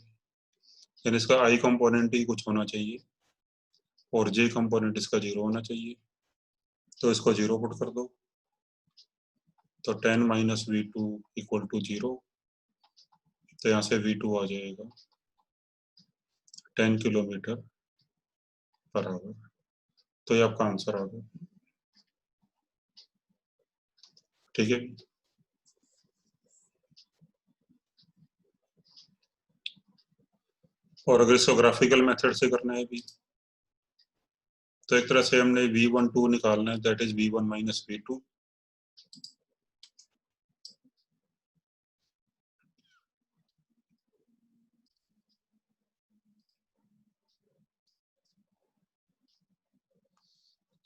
यानी इसका I कंपोनेंट ही कुछ होना चाहिए और J कंपोनेंट इसका 0 होना चाहिए। तो इसको 0 पुट कर दो। तो 10 माइनस V2 इक्वल टू 0। तो यहाँ से V2 आ जाएगा 10 किलोमीटर पर आवर। तो ये आपका आंसर आ गया। ठीक है। और अगर इसको ग्राफिकल मेथड से करना है भी, तो एक तरह से हमने V12 निकालना है, that is V1 minus V2।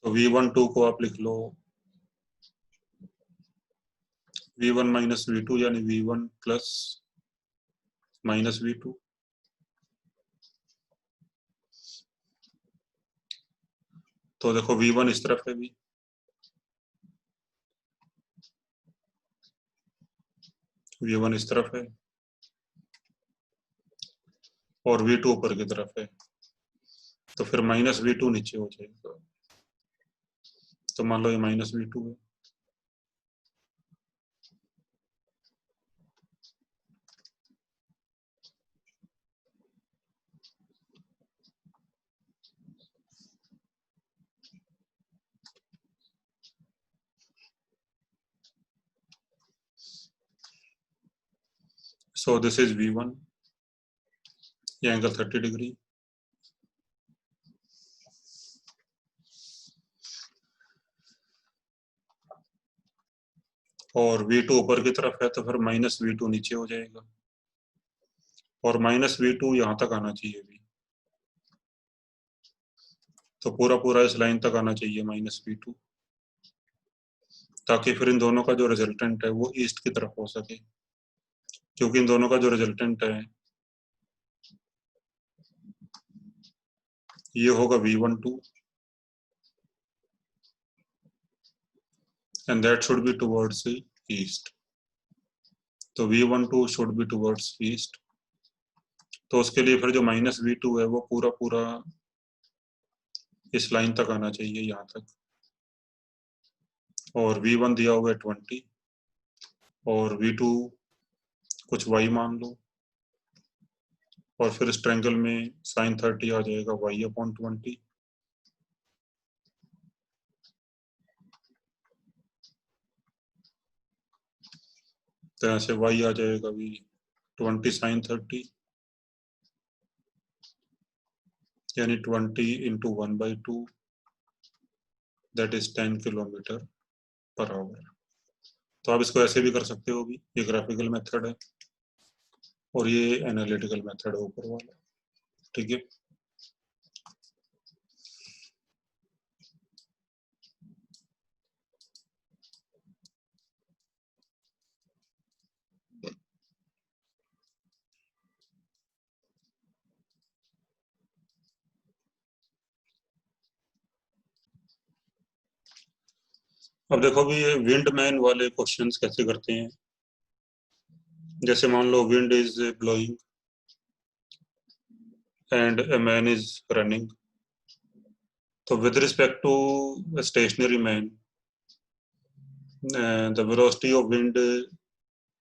तो V12 को आप लिख लो V1 माइनस V2, यानी V1 प्लस माइनस V2। तो देखो V1 इस तरफ है भी, V1 इस तरफ है और V2 ऊपर की तरफ है। तो फिर माइनस V2 नीचे हो जाएगा। तो मान लो ये माइनस V2 है। सो दिस इज V1, ये एंगल 30 डिग्री। और V2 ऊपर की तरफ है तो फिर माइनस V2 नीचे हो जाएगा और माइनस V2 यहाँ तक आना चाहिए भी। तो पूरा पूरा इस लाइन तक आना चाहिए माइनस V2, ताकि फिर इन दोनों का जो रिजल्टेंट है वो ईस्ट की तरफ हो सके, क्योंकि इन दोनों का जो रिजल्टेंट है ये होगा V12 and that should be towards east. तो V12 should be towards east. तो उसके लिए फिर जो माइनस V2 है वो पूरा पूरा इस लाइन तक आना चाहिए, यहाँ तक। और V1 दिया हुआ है 20 और V2 कुछ y मान लो, और फिर इस ट्रायंगल में साइन 30 आ जाएगा y अपॉन 20। तो यहाँ से y आ जाएगा भी 20 साइन 30, यानी 20 into 1/2, that is 10 kilometre per our. तो आप इसको ऐसे भी कर सकते हो भी, ये ग्राफिकल मेथड है और ये एनालिटिकल मेथड है ऊपर वाला। ठीक है। अब देखो भी ये विंड मैन वाले क्वेश्चंस कैसे करते हैं। जैसे मान लो wind is blowing and a man is running। तो with respect to a stationary man, the velocity of wind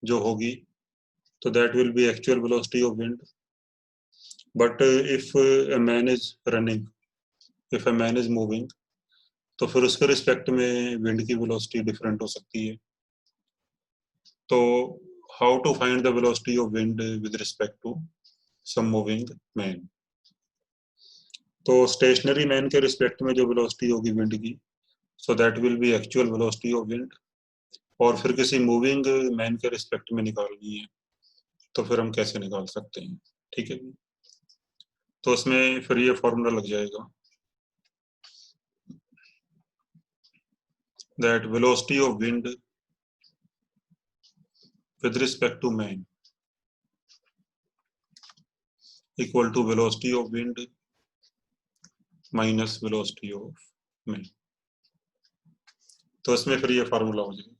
जो होगी, तो that will be actual velocity of wind। But if a man is running, if a man is moving, तो फिर उसके respect में wind की velocity different हो सकती है। तो how to find the velocity of wind with respect to some moving man. तो स्टेशनरी मैन के रिस्पेक्ट में जो वेलोसिटी होगी विंड की, so that will be actual velocity of wind. और फिर किसी मूविंग मैन के रिस्पेक्ट में निकालनी है तो फिर हम कैसे निकाल सकते हैं। ठीक है। तो उसमें फिर ये फॉर्मूला लग जाएगा, that velocity of wind with respect to man equal to velocity of wind minus velocity of man. तो इसमें फिर ये फार्मूला हो जाएगा.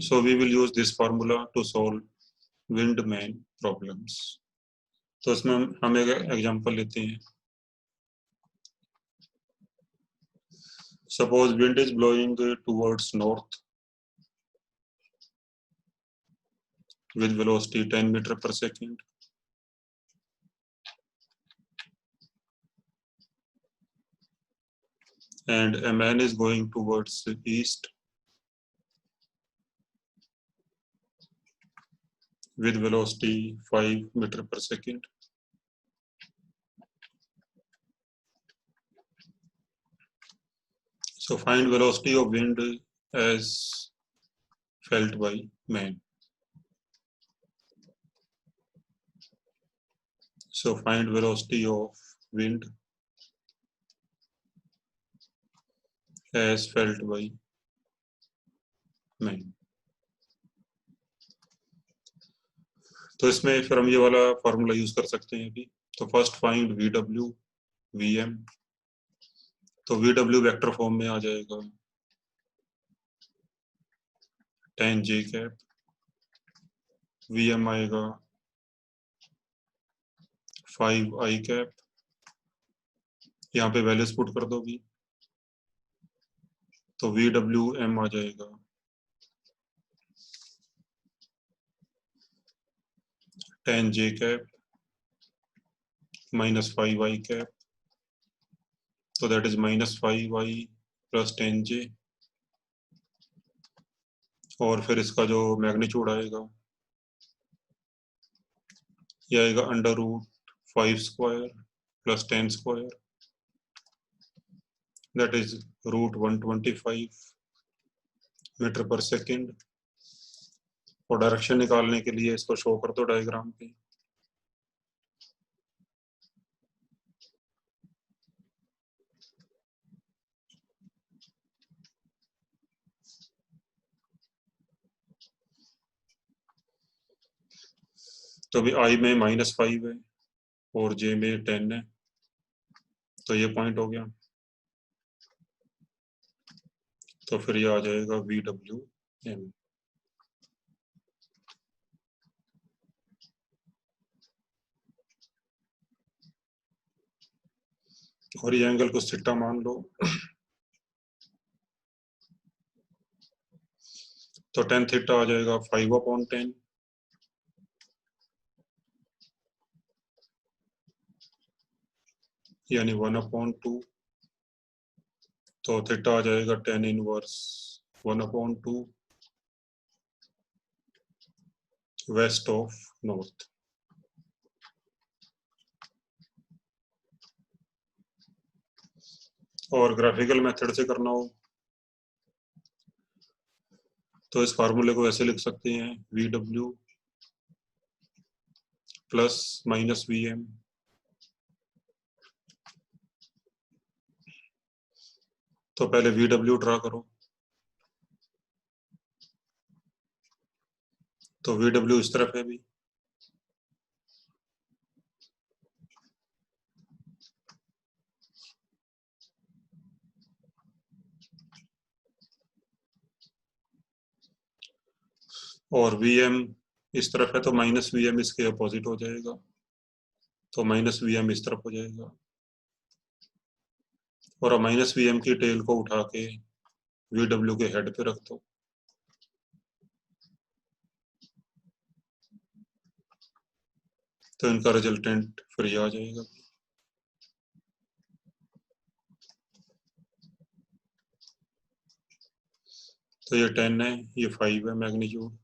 So we will use this formula to solve wind man problems. तो इसमें हम एक एग्जांपल लेते हैं. Suppose wind is blowing towards north with velocity 10 meter per second. And a man is going towards the east with velocity 5 meter per second. So find velocity of wind as felt by man. So find velocity of wind as felt by man. तो इसमें फिर हम ये वाला formula use कर सकते हैं अभी. तो फर्स्ट फाइंड VW VM. तो VW वेक्टर फॉर्म में आ जाएगा 10 J कैप. VM आएगा 5 I कैप. यहाँ पे वैल्यूज पुट कर दो भी. तो VWM आ जाएगा 10 J cap minus 5 I cap. So that is minus 5 I plus 10 J. और फिर इसका जो मैग्नीट्यूड आएगा ये आएगा under root 5 square plus 10 square. That is root 125 metre पर सेकेंड. और डायरेक्शन निकालने के लिए इसको शो कर दो डायग्राम पे. तो अभी I में -5 है और J में 10 है. तो ये पॉइंट हो गया. तो फिर ये आ जाएगा VWM. और ये एंगल को थीटा मान लो. तो tan थीटा आ जाएगा 5/10 यानी 1/2. तो थीटा आ जाएगा tan inverse 1/2 west of north. और ग्राफिकल मेथड से करना हो तो इस फार्मूले को ऐसे लिख सकते हैं VW प्लस माइनस VM. तो पहले VW ड्रा करो. तो VW इस तरफ है भी. और VM इस तरफ है तो माइनस VM इसके अपोजिट हो जाएगा. तो माइनस VM इस तरफ हो जाएगा. और माइनस VM की टेल को उठा के VW के हेड पे रख दो. तो इनका रिजल्टेंट फिर ये आ जाएगा. तो ये 10 है, ये 5 है मैग्नीट्यूड.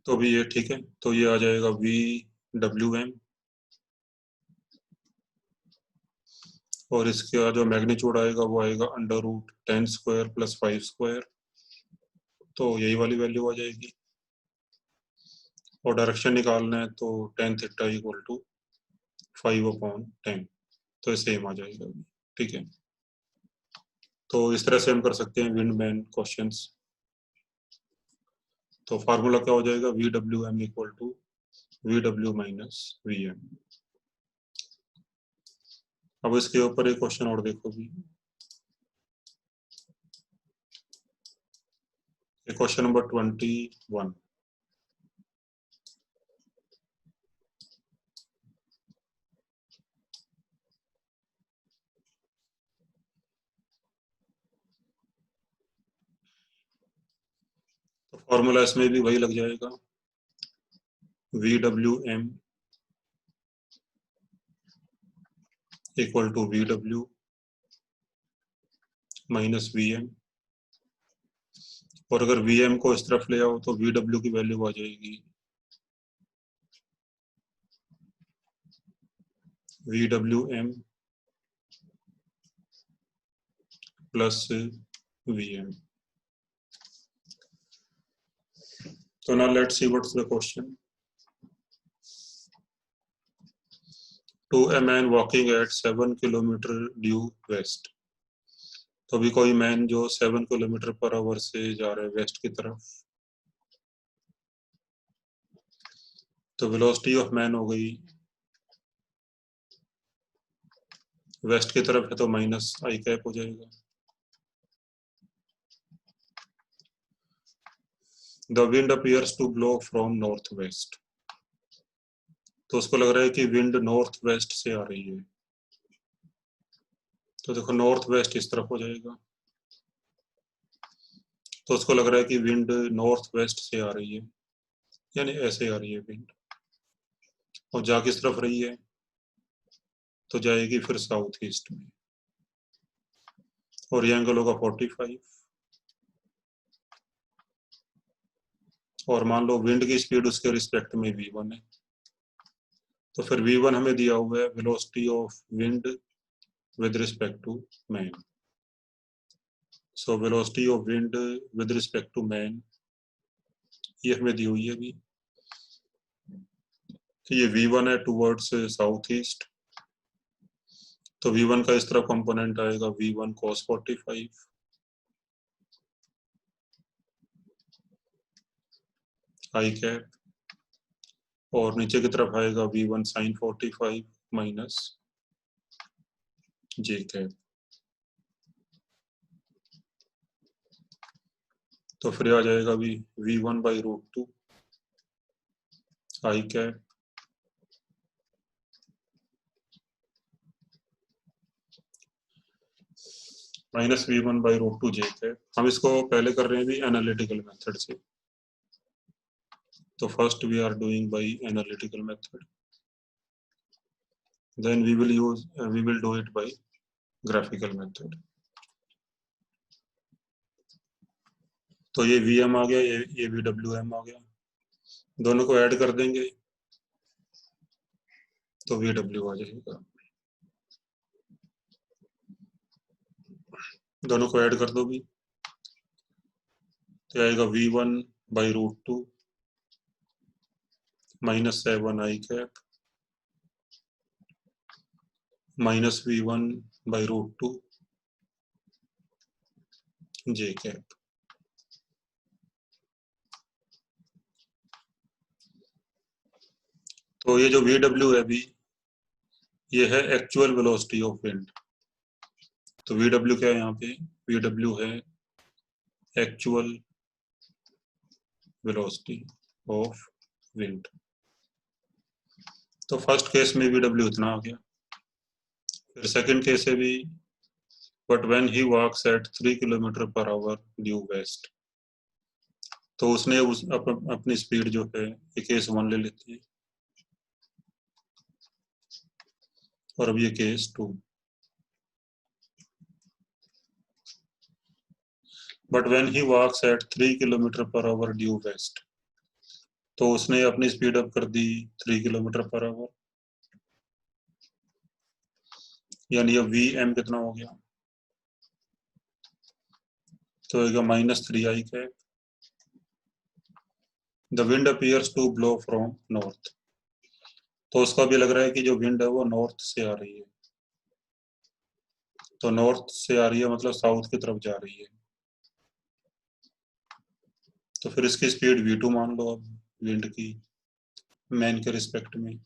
तो भी ये ठीक है. तो ये आ जाएगा VWM और इसका जो मैग्नीट्यूड आएगा वो आएगा √10² + 5², तो यही वाली वैल्यू आ जाएगी। और डायरेक्शन निकालना है तो tan θ = 5/10, तो सेम आ जाएगा। ठीक है, तो इस तरह से हम कर सकते हैं विंडमैन क्वेश्चंस। तो फार्मूला क्या हो जाएगा, VWM = VW - VM। अब इसके ऊपर एक क्वेश्चन और देखो भी, क्वेश्चन नंबर 21। तो फॉर्मूला इसमें भी वही लग जाएगा, VWM = VW - VM। और अगर VM को इस तरफ ले आओ तो VW की वैल्यू आ जाएगी VWM + VM। So now let's see what's the question. To a man walking at 7 km due west। तो अभी कोई मैन जो 7 km/h से जा रहा है वेस्ट की तरफ, तो वेलोसिटी ऑफ मैन हो गई, वेस्ट की तरफ है तो -i हो जाएगा। The wind appears to blow from north west. तो उसको लग रहा है कि विंड नॉर्थ वेस्ट से आ रही है, तो देखो नॉर्थ वेस्ट इस तरफ हो जाएगा, तो उसको लग रहा है कि विंड नॉर्थ वेस्ट से आ रही है, यानी ऐसे आ रही है विंड, और जा किस तरफ रही है, तो जाएगी फिर साउथ ईस्ट में, और ये एंगल होगा 45। और मान लो विंड की स्पीड उसके रिस्पेक्ट में v1 है, तो फिर v1 हमें दिया हुआ है velocity of wind with respect to man. So velocity of wind with respect to man ये हमें दी हुई है अभी, कि ये v1 है टूवर्ड्स साउथ ईस्ट, तो v1 का इस तरफ कंपोनेंट आएगा v1 cos 45 i कैप, और नीचे की तरफ आएगा v1 sin 45 minus j cap. तो फिर आ जाएगा v1/√2 i cap minus v1/√2 j cap. हम इसको पहले कर रहे हैं भी एनालिटिकल मेथड से, तो first we are doing by analytical method, then we will do it by graphical method. तो ये vm आ गया, ये vwm आ गया, दोनों को ऐड कर देंगे तो vw आ जाएगा, दोनों को ऐड कर दो भी, तो आएगा v1/√2 -7 i cap minus v1/√2 j cap. तो ये जो vw है अभी, ये है एक्चुअल वेलोसिटी ऑफ विंड। तो vw क्या है यहाँ पे, vw है एक्चुअल वेलोसिटी ऑफ विंड। तो फर्स्ट केस में vw इतना आ गया, फिर सेकंड केस है भी, but when he walks at 3 km/h due west. तो उसने अपनी स्पीड जो है, ये केस 1 ले लेते हैं, और अब ये case 2। But when he walks at 3 km/h due west, तो उसने अपनी स्पीड अप कर दी 3 km/h, यानी अब वी एम कितना हो गया, तो होगा -3 i cap. The wind appears to blow from north, तो उसका भी लग रहा है कि जो विंड है वो नॉर्थ से आ रही है, तो नॉर्थ से आ रही है मतलब साउथ की तरफ जा रही है। तो फिर इसकी स्पीड v2 मान लो अब, विंड की मैन के रिस्पेक्ट में।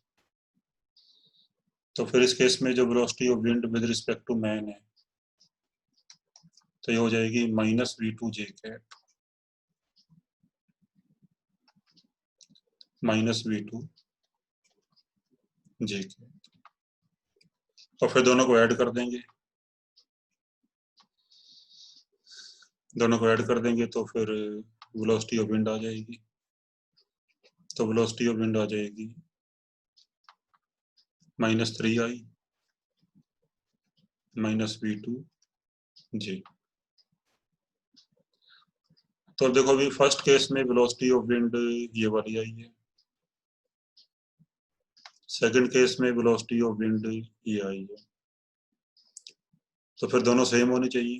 तो फिर इस केस में जो velocity of wind with respect to man है, तो ये हो जाएगी -v2 जे कैप, -v2 जे कैप। तो फिर दोनों को ऐड कर देंगे, दोनों को ऐड कर देंगे तो फिर वेलोसिटी ऑफ विंड आ जाएगी। तो वेलोसिटी ऑफ विंड आ जाएगी -3i -v2 जी। तो देखो अभी फर्स्ट केस में वेलोसिटी ऑफ विंड ये वाली आई है, सेकंड केस में वेलोसिटी ऑफ विंड ये आई है, तो फिर दोनों सेम होनी चाहिए,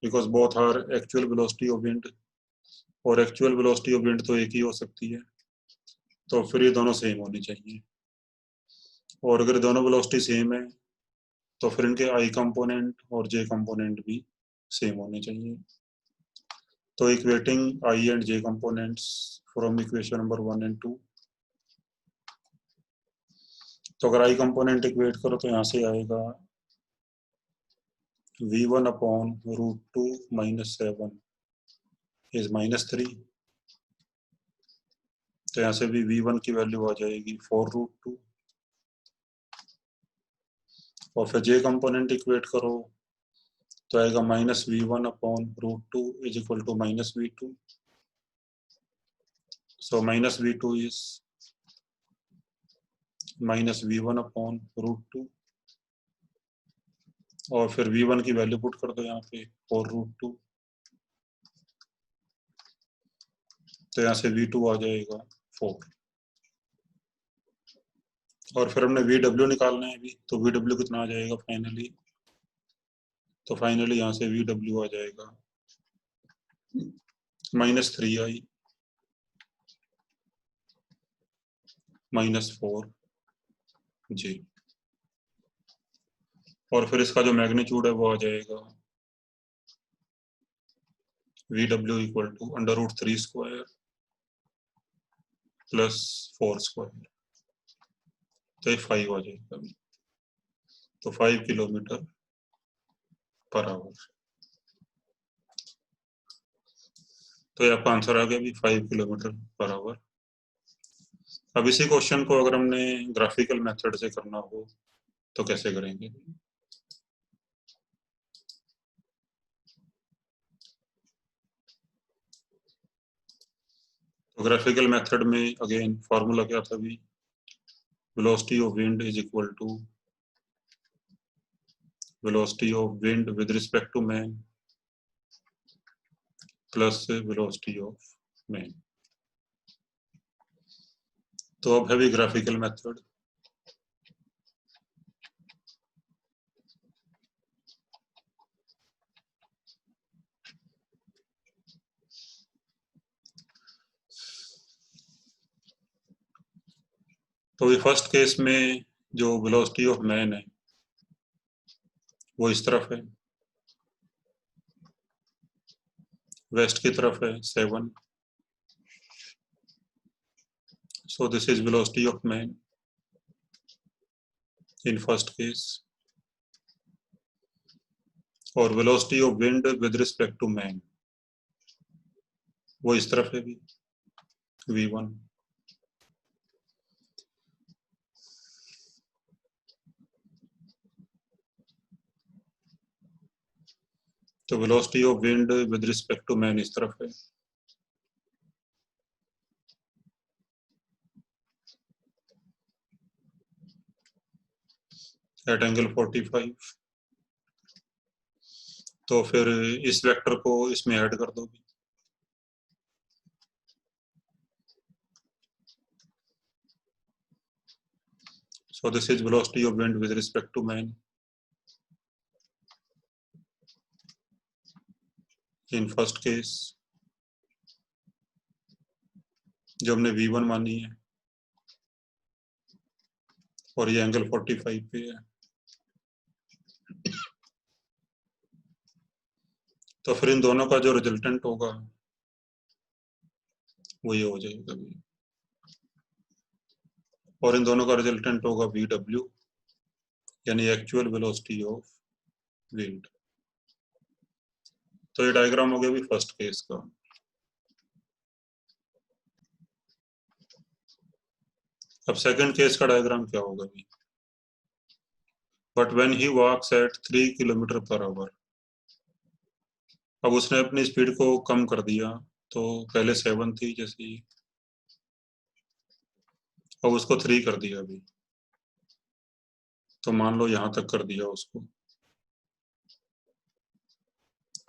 because both are actual velocity of wind, और एक्चुअल वेलोसिटी ऑफ विंड तो एक ही हो सकती है, तो फिर ये दोनों सेम होनी चाहिए। और अगर दोनों वेलोसिटी सेम है तो फिर इनके आई कंपोनेंट और जे कंपोनेंट भी सेम होने चाहिए। तो equating I and J components from equation number 1 and 2, तो अगर आई कंपोनेंट इक्वेट करो तो यहाँ से आएगा v1 अपॉन √2 -7 इज -3, तो यहाँ से भी v1 की वैल्यू आ जाएगी 4√2, और फिर जे कंपोनेंट इक्वेट करो तो आएगा -v1 upon √2 is equal to -v2, so -v2 is -v1 upon √2, और फिर v1 की वैल्यू पुट कर दो यहाँ पे 4√2, तो यहाँ से v2 आ जाएगा 4, और फिर हमने vw निकालना है अभी, तो vw कितना आ जाएगा फाइनली, तो फाइनली यहाँ से vw आ जाएगा -3i -4 जी, और फिर इसका जो मैग्नीट्यूड है वो आ जाएगा vw इक्वल टू √3² प्लस 4², तो ये 5 आ जाएगा, तो 5 किलोमीटर पर आवर। तो ये आपका आंसर आ गया भी 5 किलोमीटर पर आवर। अब इसी क्वेश्चन को अगर हमने ग्राफिकल मेथड से करना हो तो कैसे करेंगे। तो ग्राफिकल मेथड में अगेन फार्मूला क्या था भी, velocity of wind is equal to velocity of wind with respect to man plus velocity of man. तो अब है भी ग्राफिकल मेथड, तो ये फर्स्ट केस में जो वेलोसिटी ऑफ मैन है वो इस तरफ है, वेस्ट की तरफ है 7, so this is velocity of man in first case, और velocity of wind with respect to man वो इस तरफ है भी v1, तो velocity of wind with respect to man इस तरफ है, एट एंगल 45, तो फिर इस वेक्टर को इसमें ऐड कर दो, so this is velocity of wind with respect to man in first case जो हमने V1 मानी है और ये एंगल 45 पे है, तो फिर इन दोनों का जो रिजल्टेंट होगा वो ये हो जाएगा V, और इन दोनों का रिजल्टेंट होगा VW, यानी एक्चुअल वेलोसिटी ऑफ विंड। तो ये डायग्राम हो गया भी फर्स्ट केस का। अब सेकंड केस का डायग्राम क्या होगा भी? But when he walks at 3 kilometre per hour, अब उसने अपनी स्पीड को कम कर दिया, तो पहले 7 थी जैसे, अब उसको 3 कर दिया अभी, तो मान लो यहां तक कर दिया उसको,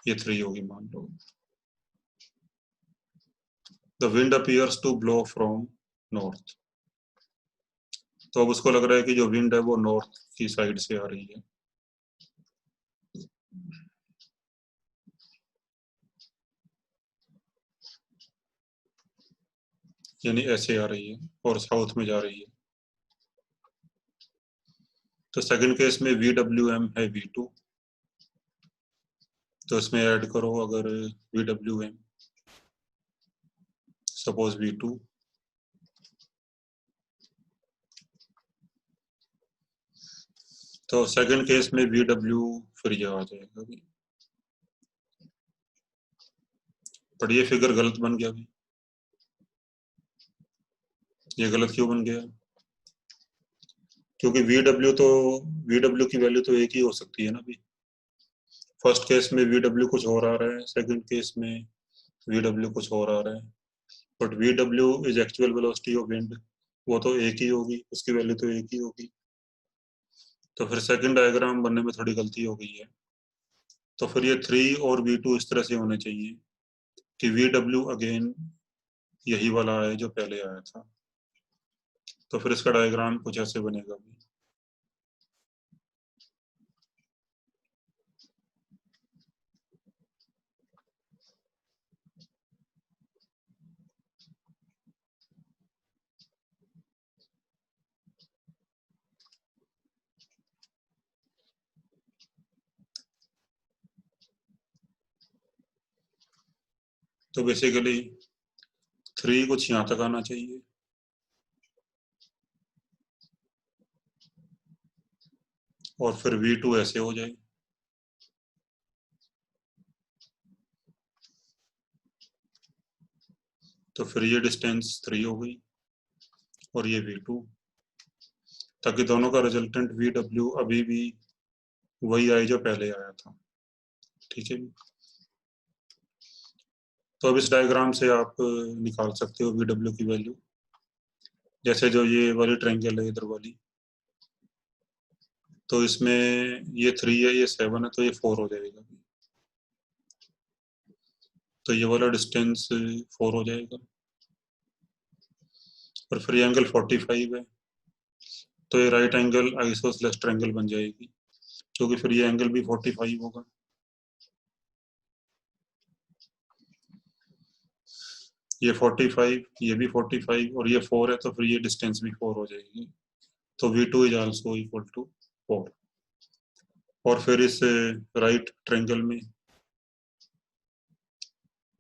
ये 3 होगी मान लो। The wind appears to blow from north, तो अब उसको लग रहा है कि जो विंड है वो नॉर्थ की साइड से आ रही है। यानी ऐसे आ रही है और साउथ में जा रही है। तो सेकंड केस में VWM है V2, तो इसमें ऐड करो अगर VWM सपोज V2, तो सेकंड केस में VW फिर ये आ जाएगा भी। पर ये फिगर गलत बन गया भी। ये गलत क्यों बन गया? क्योंकि VW की वैल्यू तो एक ही हो सकती है ना भी। फर्स्ट केस में VW कुछ और आ रहा है, सेकंड केस में VW कुछ और आ रहा है, but VW is actual velocity of wind, वो तो एक ही होगी, उसकी वैल्यू तो एक ही होगी। तो फिर सेकंड डायग्राम बनने में थोड़ी गलती हो गई है। तो फिर ये 3 और V2 इस तरह से होने चाहिए कि VW अगेन यही वाला है जो पहले आया था। तो फिर इसका डायग्राम कुछ ऐसे बनेगा भी। तो बेसिकली 3 कुछ यहाँ तक आना चाहिए, और फिर V2 ऐसे हो जाए, तो फिर ये डिस्टेंस 3 हो गई और ये V2, ताकि दोनों का रिजल्टेंट VW अभी भी वही आए जो पहले आया था। ठीक है। तो अब इस डायग्राम से आप निकाल सकते हो VW की वैल्यू। जैसे जो ये वाली ट्रायंगल है इधर वाली, तो इसमें ये 3 है, ये 7 है, तो ये 4 हो जाएगा। तो ये वाला डिस्टेंस 4 हो जाएगा, और फिर ये एंगल 45 है, तो ये राइट एंगल आइसोसेलेस ट्रायंगल बन जाएगी, क्योंकि फिर ये एंगल भी 45 होगा। ये 45, ये भी 45 और ये 4 है, तो फिर ये डिस्टेंस भी 4 हो जाएगी। तो V2 is also equal to 4। और फिर इस राइट ट्रायंगल में,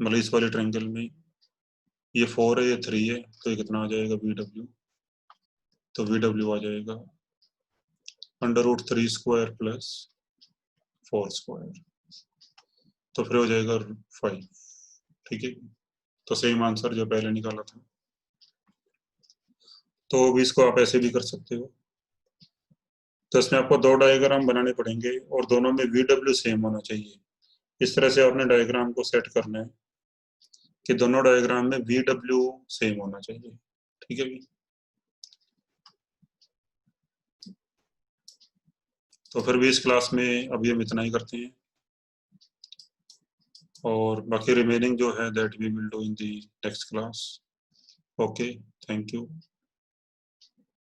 मतलब इस वाले ट्रायंगल में, ये 4 है, ये 3 है, तो ये कितना आ जाएगा VW? तो VW आ जाएगा √3² प्लस 4², तो फिर हो जाएगा 5। ठीक है, तो सेम आंसर जो पहले निकाला था। तो अभी इसको आप ऐसे भी कर सकते हो। तो इसमें आपको 2 डायग्राम बनाने पड़ेंगे और दोनों में VW सेम होना चाहिए। इस तरह से आपने डायग्राम को सेट करना है कि दोनों डायग्राम में VW सेम होना चाहिए। ठीक है भी। तो फिर भी इस क्लास में अभी हम इतना ही करते हैं, और बाकी रिमेनिंग जो है that we will do in the next class. Okay, thank you.